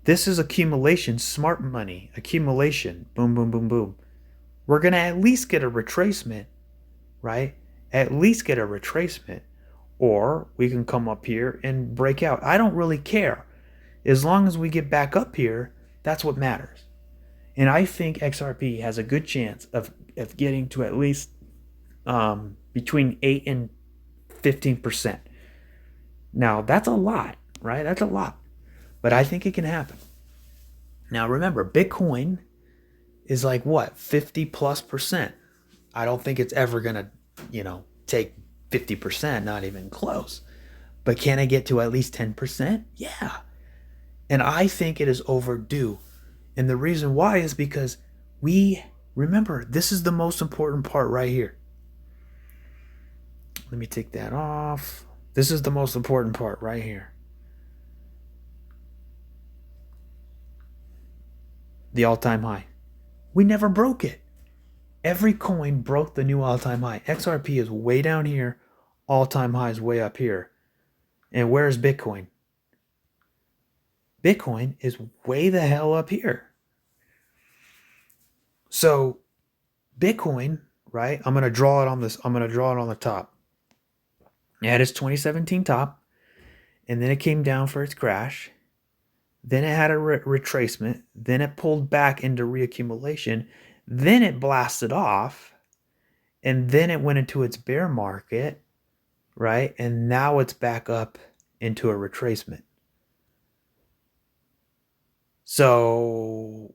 This is accumulation, smart money, accumulation. Boom, boom, boom, boom. We're going to at least get a retracement, right? At least get a retracement. Or we can come up here and break out. I don't really care. As long as we get back up here, that's what matters. And I think XRP has a good chance of getting to at least between 8 and 15%. Now, that's a lot, right? That's a lot. But I think it can happen. Now, remember, Bitcoin is like, what, 50+%. I don't think it's ever going to, take 50%, not even close. But can it get to at least 10%? Yeah. And I think it is overdue. And the reason why is because remember, this is the most important part right here. Let me take that off. This is the most important part right here. The all-time high. We never broke it. Every coin broke the new all-time high. XRP is way down here. All-time high is way up here. And where's Bitcoin? Bitcoin is way the hell up here. So Bitcoin, right? I'm gonna draw it on this. I'm gonna draw it on the top. It had its 2017 top, and then it came down for its crash. Then it had a retracement. Then it pulled back into reaccumulation. Then it blasted off, and then it went into its bear market, right? And now it's back up into a retracement. So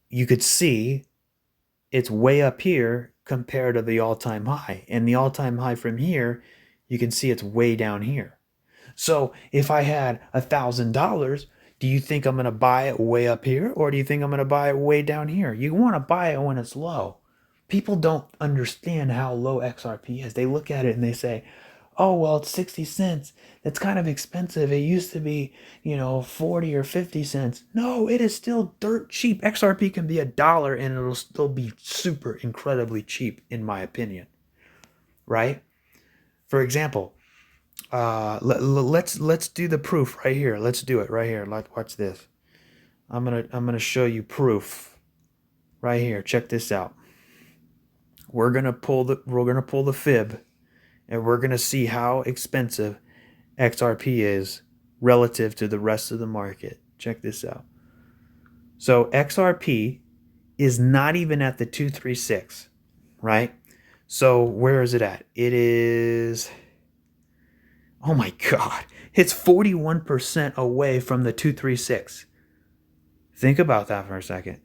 you could see it's way up here compared to the all-time high. And the all-time high from here, you can see it's way down here. So if I had $1,000, do you think I'm going to buy it way up here, or do you think I'm going to buy it way down here? You want to buy it when it's low. People don't understand how low XRP is. They look at it and they say, oh, well, it's 60 cents. That's kind of expensive. It used to be, 40 or 50 cents. No, it is still dirt cheap. XRP can be $1 and it'll still be super incredibly cheap, in my opinion. Right? For example, let's do the proof right here. Let's do it right here. Watch this. I'm gonna show you proof right here. Check this out. We're gonna pull the fib, and we're gonna see how expensive XRP is relative to the rest of the market. Check this out. So XRP is not even at the 236, right? So where is it at? It is, oh my God, it's 41% away from the 236. Think about that for a second.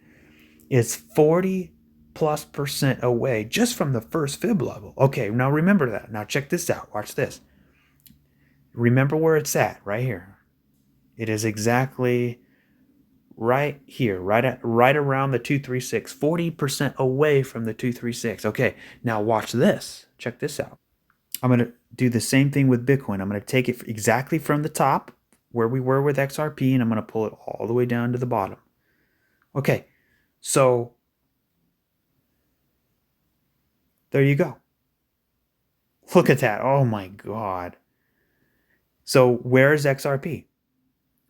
It's 40+% away just from the first fib level. Okay, now remember that. Now check this out. Watch this. Remember where it's at, right here. It is exactly right here, right around the 236, 40% away from the 236. Okay, now watch this. Check this out. I'm going to do the same thing with Bitcoin. I'm going to take it exactly from the top where we were with XRP, and I'm going to pull it all the way down to the bottom. Okay, so there you go. Look at that. Oh my God. So where is XRP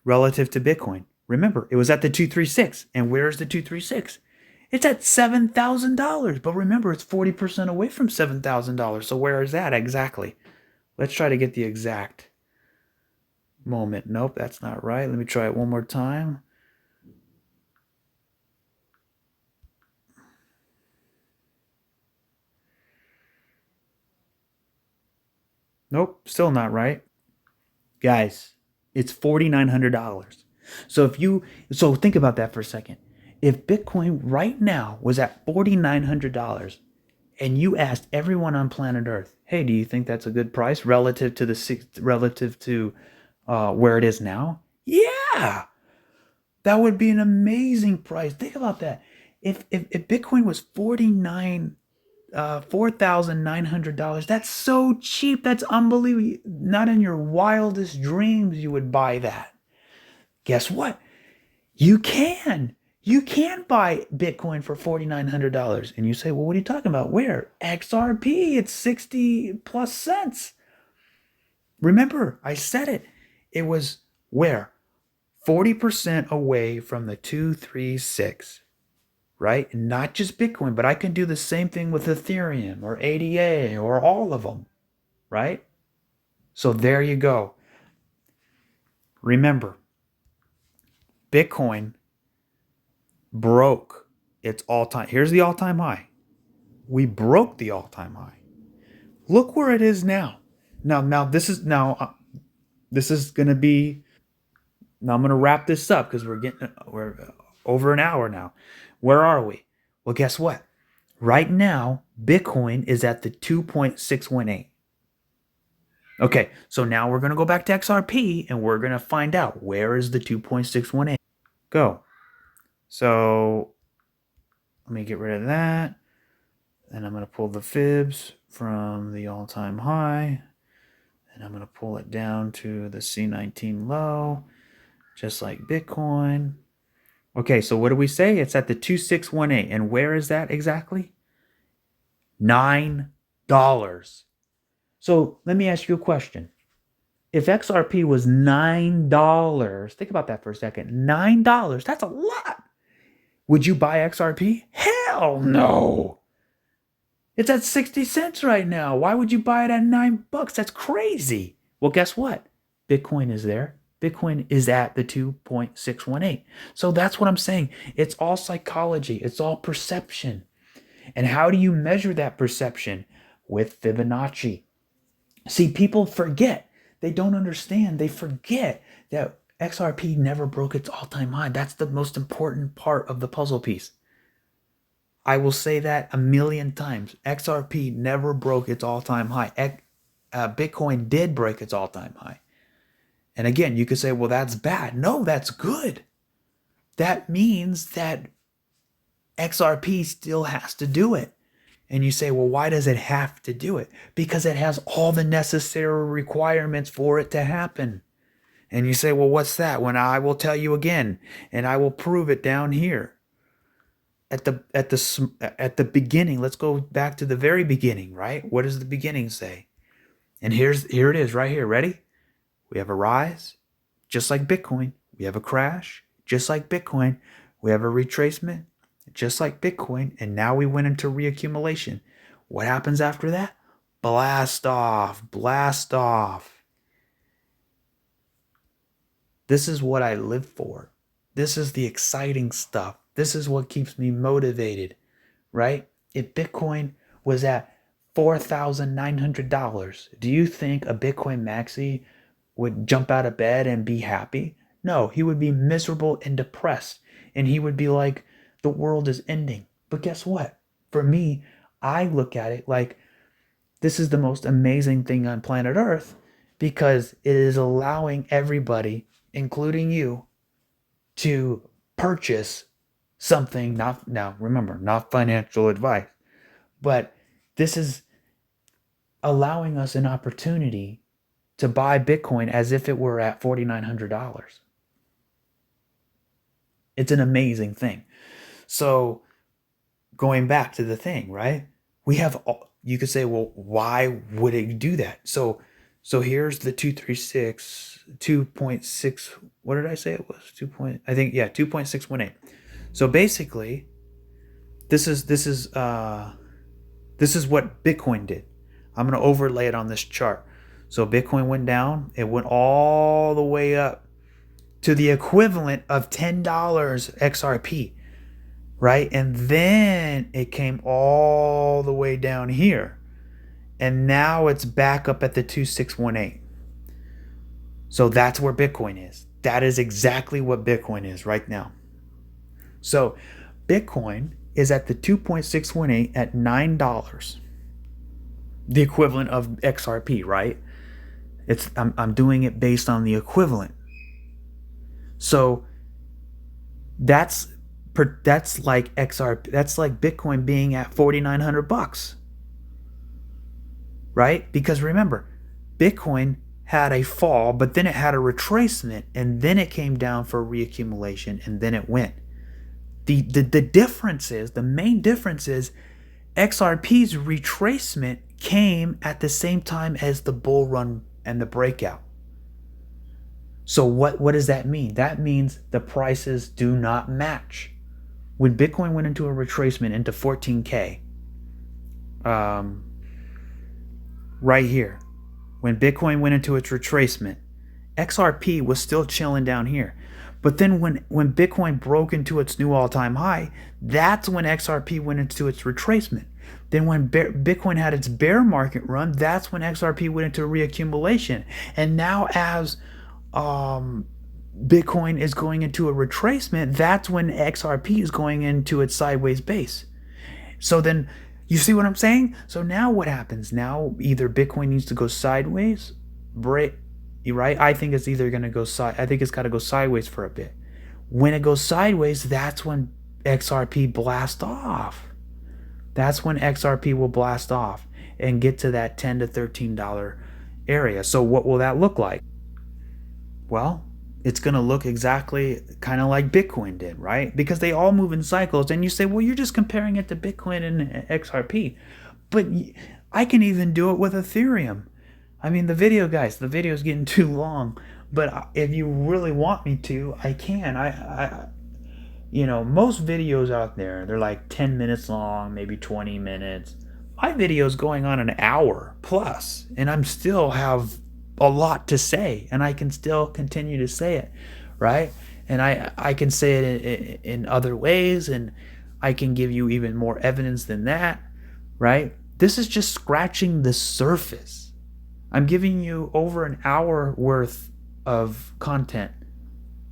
relative to Bitcoin? Remember, it was at the 236. And where is the 236? It's at $7,000. But remember, it's 40% away from $7,000. So where is that exactly? Let's try to get the exact moment. Nope, that's not right. Let me try it one more time. Nope, still not right. Guys, it's $4,900. So think about that for a second. If Bitcoin right now was at $4,900 and you asked everyone on planet Earth, hey, do you think that's a good price relative to where it is now? Yeah, that would be an amazing price. Think about that. If Bitcoin was $4,900, that's so cheap. That's unbelievable. Not in your wildest dreams you would buy that. Guess what? You can. You can buy Bitcoin for $4,900. And you say, well, what are you talking about? Where? XRP, it's 60+cents. Remember, I said it. It was where? 40% away from the 236, right? Not just Bitcoin, but I can do the same thing with Ethereum or ADA or all of them, right? So there you go. Remember, Bitcoin broke its all-time. Here's the all-time high. We broke the all-time high. Look where it is now. This is going to be. Now I'm going to wrap this up because we're over an hour now. Where are we? Well, guess what? Right now, Bitcoin is at the 2.618. Okay, so now we're going to go back to XRP and we're going to find out where is the 2.618. Go. So let me get rid of that. And I'm going to pull the fibs from the all-time high. And I'm going to pull it down to the C19 low, just like Bitcoin. Okay, so what do we say? It's at the 2618. And where is that exactly? $9. So let me ask you a question. If XRP was $9, think about that for a second. $9, that's a lot. Would you buy XRP? Hell no. It's at 60 cents right now. Why would you buy it at $9? That's crazy. Well, guess what? Bitcoin is there. Bitcoin is at the 2.618. So that's what I'm saying. It's all psychology. It's all perception. And how do you measure that perception? With Fibonacci. See, people forget. They don't understand. They forget that XRP never broke its all-time high. That's the most important part of the puzzle piece. I will say that a million times. XRP never broke its all-time high. Bitcoin did break its all-time high. And again, you could say, well, that's bad. No, that's good. That means that XRP still has to do it. And you say, well, why does it have to do it? Because it has all the necessary requirements for it to happen. And you say, well, what's that? When I will tell you again, and I will prove it down here. At the beginning, let's go back to the very beginning, right? What does the beginning say? And here it is right here. Ready? We have a rise, just like Bitcoin. We have a crash, just like Bitcoin. We have a retracement, just like Bitcoin. And now we went into reaccumulation. What happens after that? Blast off, blast off. This is what I live for. This is the exciting stuff. This is what keeps me motivated, right? If Bitcoin was at $4,900, do you think a Bitcoin maxi would jump out of bed and be happy? No, he would be miserable and depressed. And he would be like, the world is ending. But guess what? For me, I look at it like this is the most amazing thing on planet Earth because it is allowing everybody, including you, to purchase something. Not now, remember, not financial advice, but this is allowing us an opportunity to buy Bitcoin as if it were at $4,900. It's an amazing thing. So going back to the thing, right? We have, you could say, well, why would it do that? So here's the 2.6, what did I say it was? 2.618. So basically, this is what Bitcoin did. I'm going to overlay it on this chart. So Bitcoin went down, it went all the way up to the equivalent of $10 XRP, right? And then it came all the way down here. And now it's back up at the 2618. So that's where Bitcoin is. That is exactly what Bitcoin is right now. So Bitcoin is at the 2.618 at $9. The equivalent of XRP, right? I'm doing it based on the equivalent. So that's like XRP. That's like Bitcoin being at $4,900, right? Because remember, Bitcoin had a fall, but then it had a retracement, and then it came down for reaccumulation, and then it went. The difference is, the main difference is, XRP's retracement came at the same time as the bull run and the breakout. So what does that mean? That means the prices do not match. When Bitcoin went into a retracement into 14K, right here, when Bitcoin went into its retracement, XRP was still chilling down here. But then when Bitcoin broke into its new all-time high, that's when XRP went into its retracement. Then when Bitcoin had its bear market run, that's when XRP went into reaccumulation. And now as Bitcoin is going into a retracement, that's when XRP is going into its sideways base. So then, you see what I'm saying? So now what happens? Now either Bitcoin needs to go sideways break, right? I think it's either going to go I think it's got to go sideways for a bit. When it goes sideways, that's when XRP blasts off. That's when XRP will blast off and get to that $10 to $13 area. So what will that look like? Well, it's going to look exactly kind of like Bitcoin did, right? Because they all move in cycles. And you say, well, you're just comparing it to Bitcoin and XRP. But I can even do it with Ethereum. I mean, the video is getting too long. But if you really want me to, I can. Most videos out there, they're like 10 minutes long, maybe 20 minutes. My video's going on an hour plus, and I'm still have a lot to say, and I can still continue to say it, right? And I can say it in other ways, and I can give you even more evidence than that, right? This is just scratching the surface. I'm giving you over an hour worth of content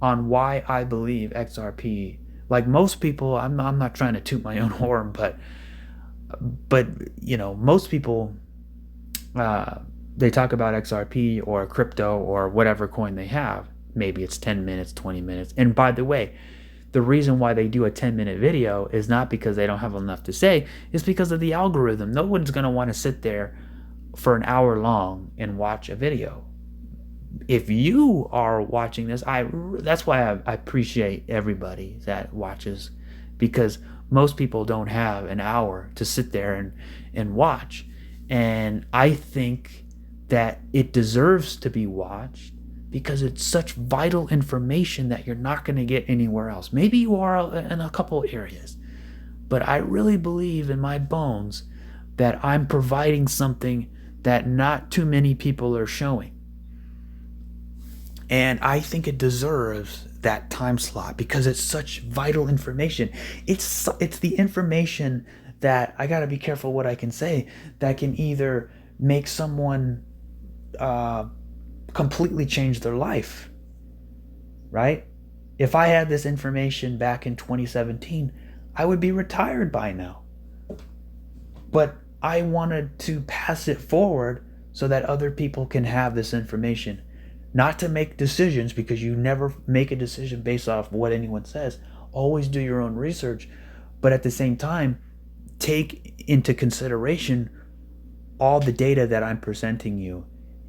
on why I believe XRP. Like most people, I'm not trying to toot my own horn, but most people, they talk about XRP or crypto or whatever coin they have. Maybe it's 10 minutes, 20 minutes. And by the way, the reason why they do a 10-minute video is not because they don't have enough to say, it's because of the algorithm. No one's going to want to sit there for an hour long and watch a video. If you are watching this, that's why I appreciate everybody that watches, because most people don't have an hour to sit there and watch. And I think that it deserves to be watched because it's such vital information that you're not going to get anywhere else. Maybe you are in a couple areas, but I really believe in my bones that I'm providing something that not too many people are showing. And I think it deserves that time slot because it's such vital information. It's the information that, I got to be careful what I can say, that can either make someone completely change their life, right? If I had this information back in 2017, I would be retired by now. But I wanted to pass it forward so that other people can have this information. Not to make decisions, because you never make a decision based off what anyone says. Always do your own research. But at the same time, take into consideration all the data that I'm presenting you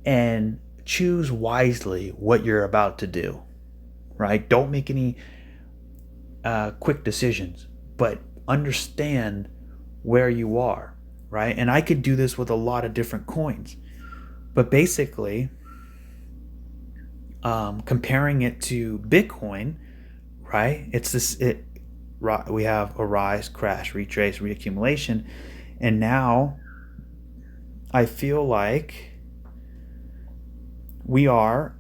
and choose wisely what you're about to do, right? Don't make any quick decisions, but understand where you are, right? And I could do this with a lot of different coins. But basically, comparing it to Bitcoin, right? We have a rise, crash, retrace, reaccumulation, and now I feel like we are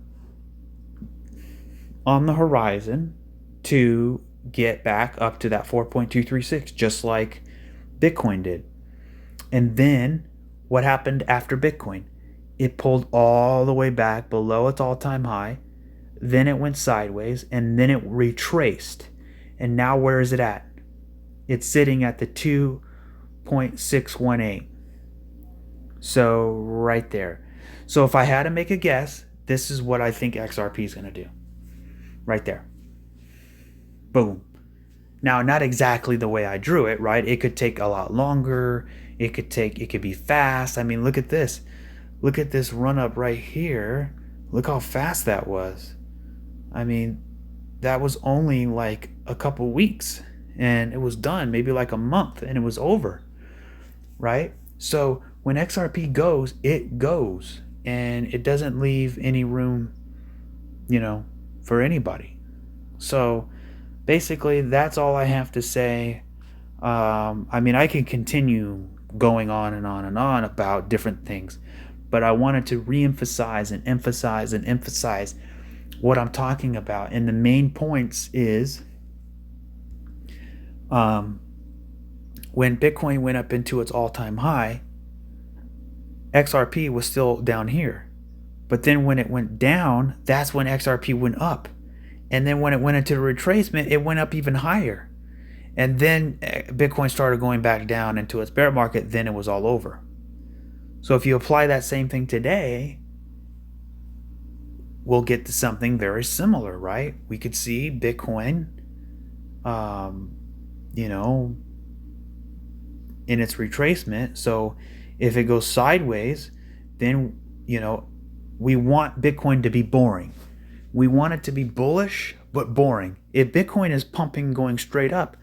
on the horizon to get back up to that 4.236, just like Bitcoin did. And then what happened after Bitcoin? It pulled all the way back below its all-time high. Then it went sideways, and then it retraced. And now where is it at? It's sitting at the 2.618. So right there. So if I had to make a guess, this is what I think XRP is going to do. Right there. Boom. Now, not exactly the way I drew it, right? It could take a lot longer. It could be fast. I mean, look at this. Look at this run up right here. Look how fast that was. I mean, that was only like a couple weeks and it was done, maybe like a month, and it was over, right? So when XRP goes, it goes, and it doesn't leave any room, for anybody. So basically, that's all I have to say. I mean, I can continue going on and on and on about different things, but I wanted to reemphasize and emphasize what I'm talking about. And the main points is when Bitcoin went up into its all-time high, XRP was still down here. But then when it went down, that's when XRP went up. And then when it went into the retracement, it went up even higher. And then Bitcoin started going back down into its bear market, then it was all over. So if you apply that same thing today, we'll get to something very similar, right? We could see Bitcoin, you know, in its retracement. So if it goes sideways, then, you know, we want Bitcoin to be boring. We want it to be bullish, but boring. If Bitcoin is pumping going straight up,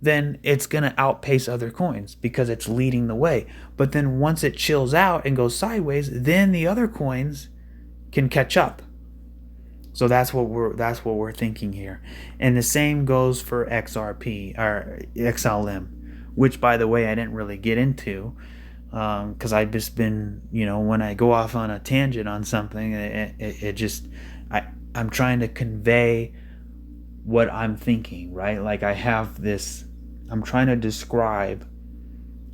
then it's going to outpace other coins because it's leading the way. But then once it chills out and goes sideways, then the other coins can catch up. So that's what we're thinking here. And the same goes for XRP or XLM, which, by the way, I didn't really get into because I've just been, you know, when I go off on a tangent on something, it just, I'm trying to convey what I'm thinking, right? Like I have this, I'm trying to describe,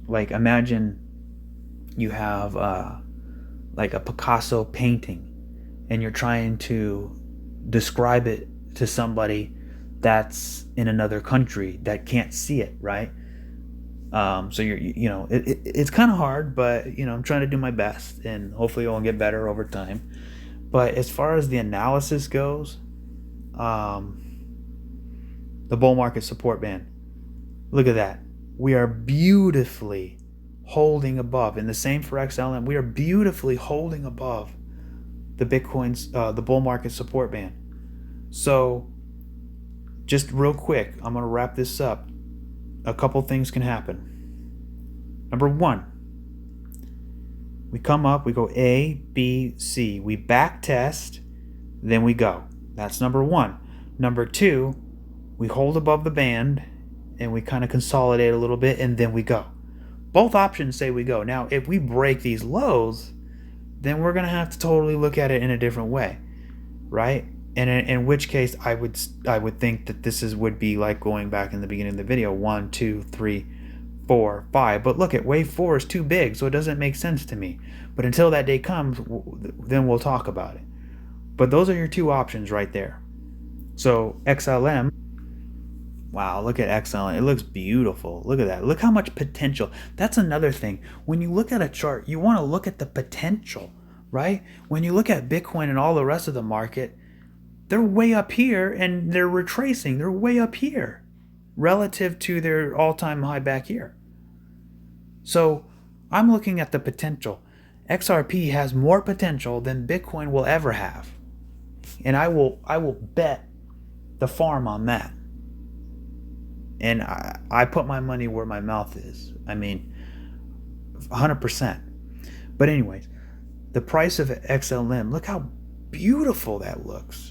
like imagine you have like a Picasso painting and you're trying to describe it to somebody that's in another country that can't see it, right? So you know, it's kind of hard, but you know, I'm trying to do my best, and hopefully it'll get better over time. But as far as the analysis goes, the bull market support band, look at that. We are beautifully holding above, and the same for XLM. We are beautifully holding above the Bitcoin's the bull market support band. So just real quick, I'm gonna wrap this up. A couple things can happen. Number one, we come up, we go A, B, C. We back test, then we go. That's number one. Number two, we hold above the band and we kind of consolidate a little bit and then we go. Both options say we go. Now, if we break these lows, then we're going to have to totally look at it in a different way, right? And in which case, I would think that this would be like going back in the beginning of the video, 1, 2, 3, 4, 5. But look at wave 4 is too big, so it doesn't make sense to me. But until that day comes, then we'll talk about it. But those are your two options right there. So XLM, wow, look at XLM. It looks beautiful. Look at that. Look how much potential. That's another thing. When you look at a chart, you want to look at the potential, right? When you look at Bitcoin and all the rest of the market, they're way up here and they're retracing. They're way up here relative to their all-time high back here. So I'm looking at the potential. XRP has more potential than Bitcoin will ever have. And I will bet the farm on that. And I put my money where my mouth is. I mean, 100%. But anyways, the price of XLM, look how beautiful that looks.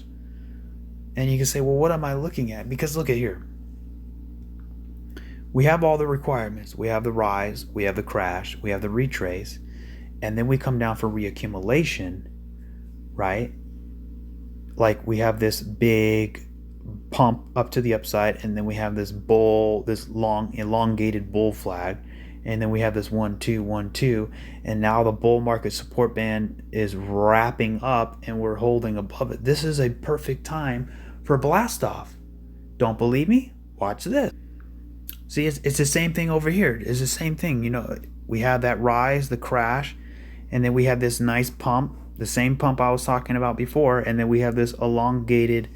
And you can say, well, what am I looking at? Because look at here. We have all the requirements. We have the rise, we have the crash, we have the retrace, and then we come down for reaccumulation, right? Like we have this big pump up to the upside, and then we have this bull, this long elongated bull flag, and then we have this 1 2 1 2, and now the bull market support band is wrapping up and we're holding above it. This is a perfect time for blast off. Don't believe me? Watch this. See, it's the same thing over here. It's the same thing. You know, we have that rise, the crash, and then we have this nice pump, the same pump I was talking about before, and then we have this elongated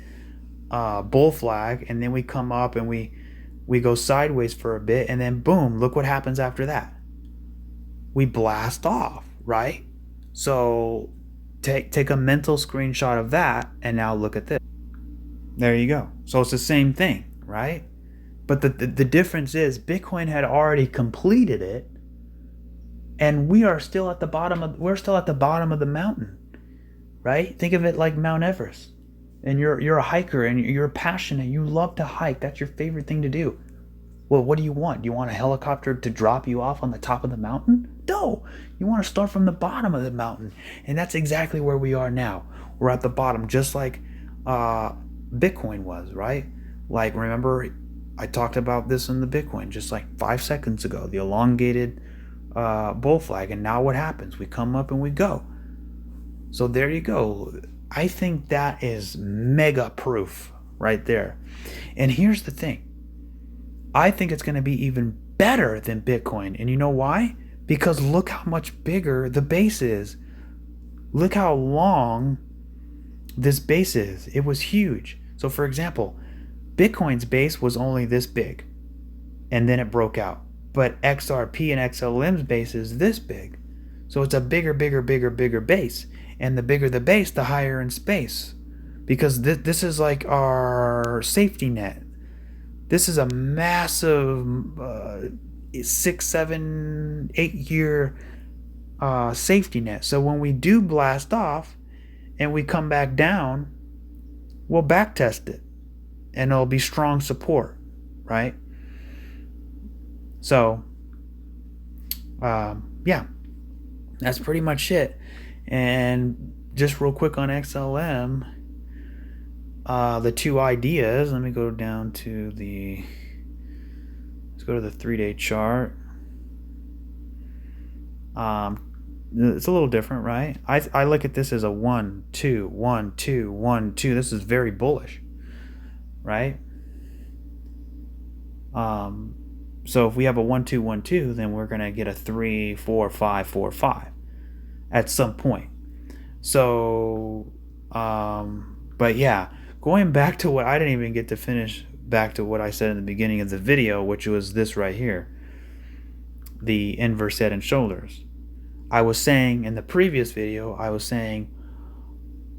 bull flag, and then we come up and we go sideways for a bit, and then boom, look what happens after that. We blast off, right? So take a mental screenshot of that, and now look at this. There you go. So it's the same thing, right? But the difference is Bitcoin had already completed it, and we are still at the bottom of the mountain, right? Think of it like Mount Everest. And you're a hiker and you're passionate. You love to hike. That's your favorite thing to do. Well, what do you want? Do you want a helicopter to drop you off on the top of the mountain? No. You want to start from the bottom of the mountain. And that's exactly where we are now. We're at the bottom, just like Bitcoin was, right? Like, remember, I talked about this in the Bitcoin just like 5 seconds ago, the elongated bull flag. And now what happens? We come up and we go. So there you go. I think that is mega proof right there. And here's the thing. I think it's going to be even better than Bitcoin. And you know why? Because look how much bigger the base is. Look how long this base is. It was huge. So for example, Bitcoin's base was only this big, and then it broke out. But XRP and XLM's base is this big. So it's a bigger base. And the bigger the base, the higher in space. Because this is like our safety net. This is a massive 6, 7, 8 year safety net. So when we do blast off and we come back down, we'll back test it. And it'll be strong support, right? So, yeah, that's pretty much it. And just real quick on XLM, the two ideas. Let me go down to the. Let's go to the 3-day chart. It's a little different, right? I look at this as a 1, 2, 1, 2, 1, 2. This is very bullish, right? So if we have a 1, 2, 1, 2, then we're gonna get a 3, 4, 5, 4, 5 at some point. So, but yeah, going back to what I didn't even get to finish, back to what I said in the beginning of the video, which was this right here, the inverse head and shoulders. I was saying in the previous video, I was saying,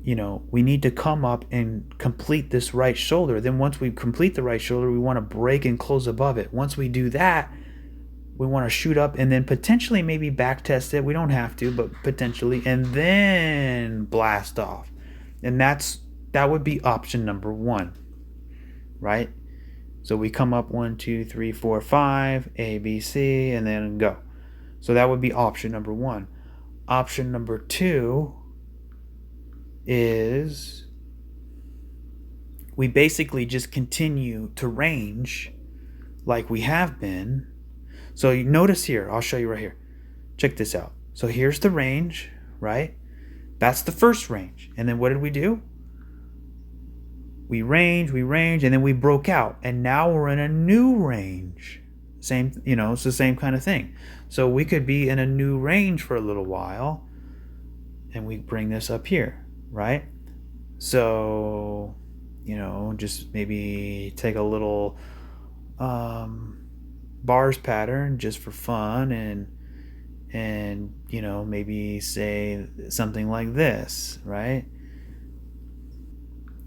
you know, we need to come up and complete this right shoulder. Then once we complete the right shoulder, we want to break and close above it. Once we do that, we want to shoot up and then potentially maybe back test it. We don't have to, but potentially, and then blast off. And that would be option number 1, right? So we come up 1, 2, 3, 4, 5, A, B, C, and then go. So that would be option number 1. Option number 2 is we basically just continue to range like we have been. So you notice here, I'll show you right here. Check this out. So here's the range, right? That's the first range. And then what did we do? We range, and then we broke out. And now we're in a new range. Same, you know, it's the same kind of thing. So we could be in a new range for a little while. And we bring this up here, right? So, you know, just maybe take a little bars pattern just for fun, and you know, maybe say something like this, right?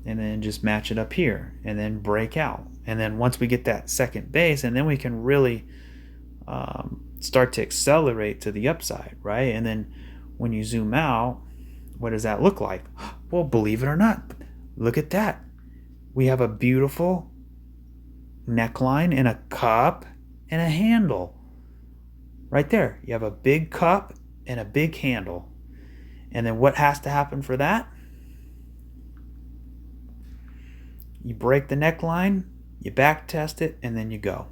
And then just match it up here and then break out. And then once we get that second base, and then we can really start to accelerate to the upside, right? And then when you zoom out, what does that look like? Well, believe it or not, look at that. We have a beautiful neckline and a cup and a handle. Right there. You have a big cup and a big handle. And then what has to happen for that? You break the neckline, you back test it, and then you go.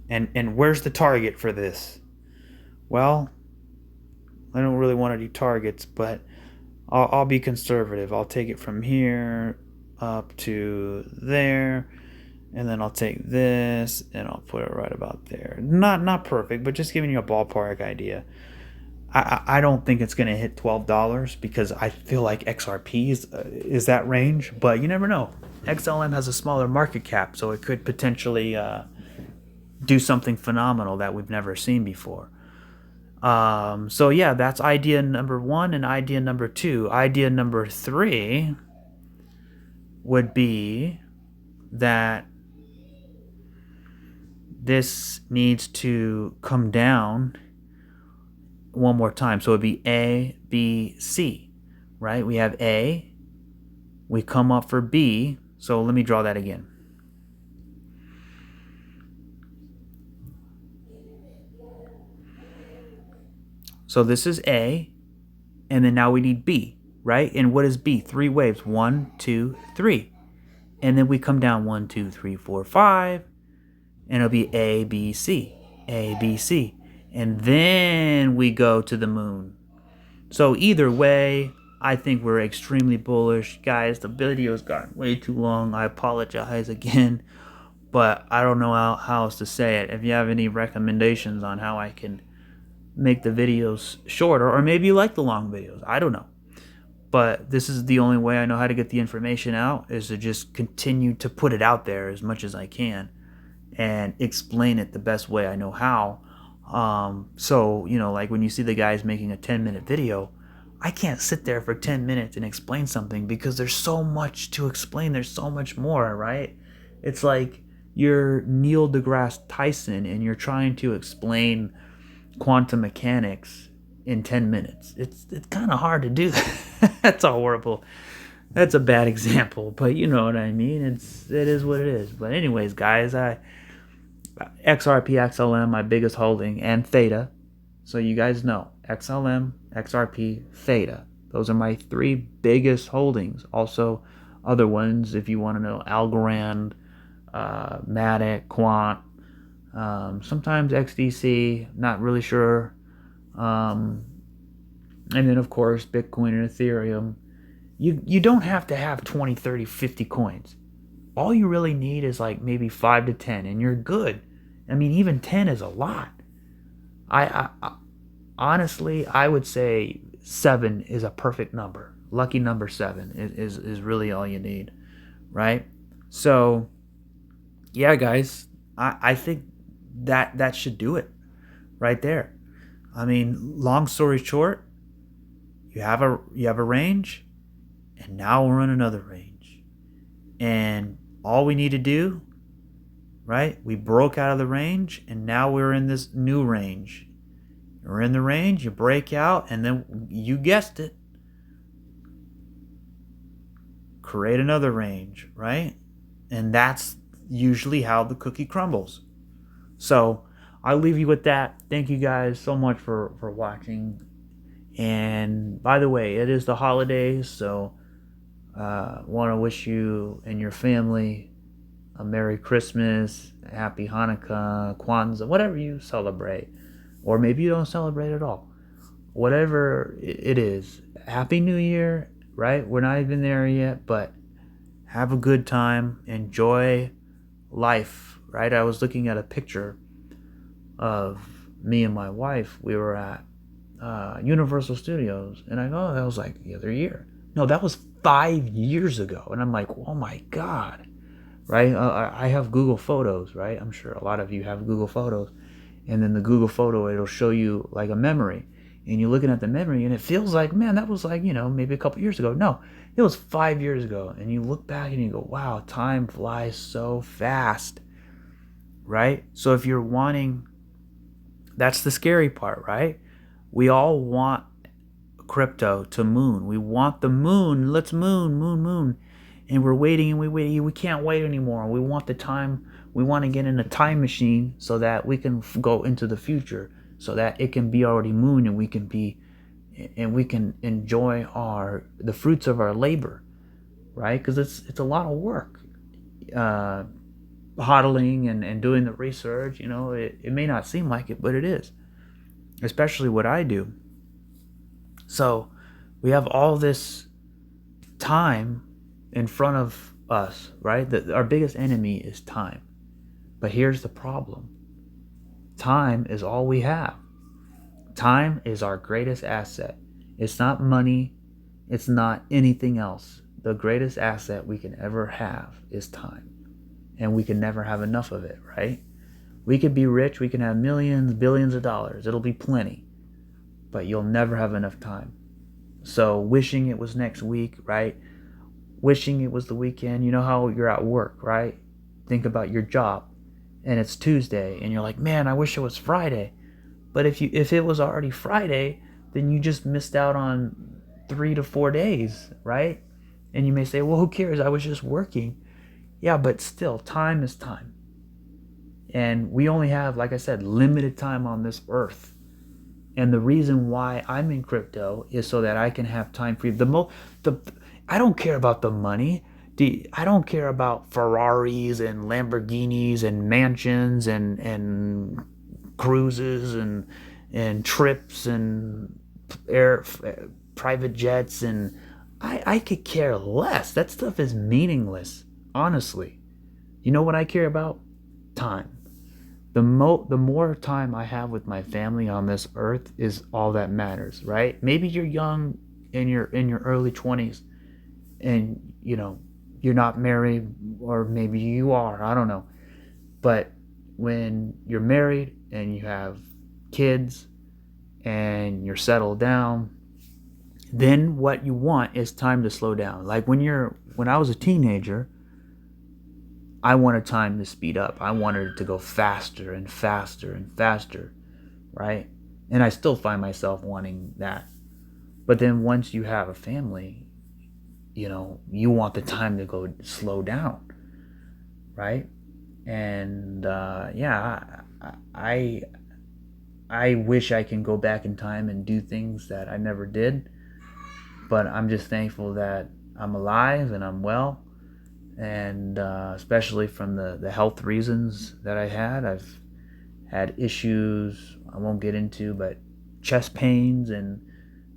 And where's the target for this? Well, I don't really want to do targets, but I'll be conservative. I'll take it from here up to there, and then I'll take this and I'll put it right about there. Not perfect, but just giving you a ballpark idea. I don't think it's going to hit $12 because I feel like XRP is that range, but you never know. XLM has a smaller market cap, so it could potentially do something phenomenal that we've never seen before. So yeah, that's idea number 1 and idea number 2. Idea number 3 would be that this needs to come down one more time. So it'd be A, B, C, right? We have A, we come up for B. So let me draw that again. So this is A, and then now we need B, right? And what is B? 3 waves, 1, 2, 3. And then we come down 1, 2, 3, 4, 5, and it'll be A, B, C, A, B, C. And then we go to the moon. So either way, I think we're extremely bullish. Guys, the video's gotten way too long. I apologize again, but I don't know how else to say it. If you have any recommendations on how I can make the videos shorter, or maybe you like the long videos, I don't know. But this is the only way I know how to get the information out, is to just continue to put it out there as much as I can and explain it the best way I know how. So, like when you see the guys making a 10-minute video, I can't sit there for 10 minutes and explain something because there's so much to explain. There's so much more, right? It's like you're Neil deGrasse Tyson and you're trying to explain quantum mechanics in 10 minutes. It's kind of hard to do that. That's a bad example, but you know what I mean. It is what it is. But anyways, guys, XRP, XLM, my biggest holding, and THETA. So you guys know, XLM, XRP, THETA. Those are my 3 biggest holdings. Also, other ones, if you want to know, Algorand, Matic, Quant, sometimes XDC, not really sure. And then, of course, Bitcoin and Ethereum. You don't have to have 20, 30, 50 coins. All you really need is like maybe 5 to 10, and you're good. I mean, even 10 is a lot. I honestly, I would say 7 is a perfect number. Lucky number 7 is really all you need, right? So, yeah, guys, I think that should do it right there. I mean, long story short, you have a range, and now we're in another range. And all we need to do, right? We broke out of the range, and now we're in this new range. You're in the range, you break out, and then you guessed it, create another range, right? And that's usually how the cookie crumbles. So I'll leave you with that. Thank you guys so much for watching. And by the way, it is the holidays, so want to wish you and your family a Merry Christmas, Happy Hanukkah, Kwanzaa, whatever you celebrate. Or maybe you don't celebrate at all. Whatever it is. Happy New Year, right? We're not even there yet, but have a good time. Enjoy life, right? I was looking at a picture of me and my wife. We were at Universal Studios, and I go, that was like the other year. No, that was 5 years ago. And I'm like, oh my God, right? I have Google Photos, right? I'm sure a lot of you have Google Photos. And then the Google photo, it'll show you like a memory. And you're looking at the memory, and it feels like, man, that was like, maybe a couple years ago. No, it was 5 years ago. And you look back and you go, wow, time flies so fast, right? So if you're wanting, that's the scary part, right? We all want crypto to moon. We want the moon. Let's moon. And we're waiting and we wait. We can't wait anymore. We want the time. We want to get in a time machine so that we can go into the future, so that it can be already moon, and we can enjoy the fruits of our labor, right? Because it's a lot of work, hodling and doing the research. It may not seem like it, but it is, especially what I do. So we have all this time in front of us, right? Our biggest enemy is time. But here's the problem. Time is all we have. Time is our greatest asset. It's not money. It's not anything else. The greatest asset we can ever have is time. And we can never have enough of it, right? We could be rich. We can have millions, billions of dollars. It'll be plenty. But you'll never have enough time. So wishing it was next week, right? Wishing it was the weekend. You know how you're at work, right? Think about your job. And it's Tuesday, and you're like, man, I wish it was Friday. But if it was already Friday, then you just missed out on 3 to 4 days, right? And you may say, well, who cares? I was just working. Yeah, but still, time is time. And we only have, like I said, limited time on this earth. And the reason why I'm in crypto is so that I can have time free. I don't care about the money. I don't care about Ferraris and Lamborghinis and mansions and cruises and trips and private jets, and I could care less. That stuff is meaningless, honestly. You know what I care about? Time. The more time I have with my family on this earth is all that matters, right? Maybe you're young in your early 20s, and you're not married, or maybe you are, I don't know. But when you're married and you have kids and you're settled down, then what you want is time to slow down. Like when I was a teenager, I wanted time to speed up. I wanted it to go faster and faster and faster, right? And I still find myself wanting that. But then once you have a family, you want the time to go slow down, right? And yeah, I wish I can go back in time and do things that I never did, but I'm just thankful that I'm alive and I'm well, and especially from the health reasons that I had. I've had issues I won't get into, but chest pains and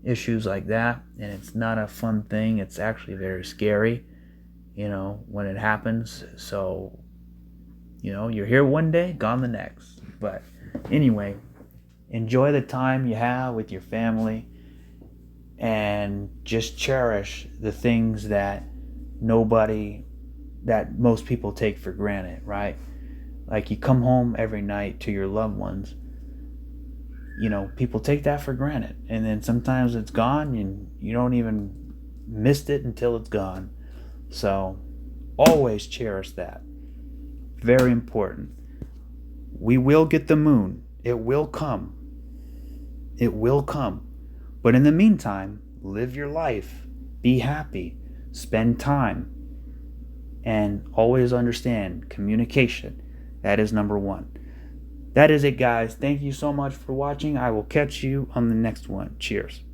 issues like that, and it's not a fun thing. It's actually very scary, when it happens. So, you're here one day, gone the next. But anyway, enjoy the time you have with your family, and just cherish the things that most people take for granted, right? Like, you come home every night to your loved ones. People take that for granted, and then sometimes it's gone and you don't even missed it until it's gone. So always cherish that. Very important. We will get the moon. It will come. It will come. But in the meantime, live your life. Be happy. Spend time. And always understand communication. That is number one. That is it, guys. Thank you so much for watching. I will catch you on the next one. Cheers.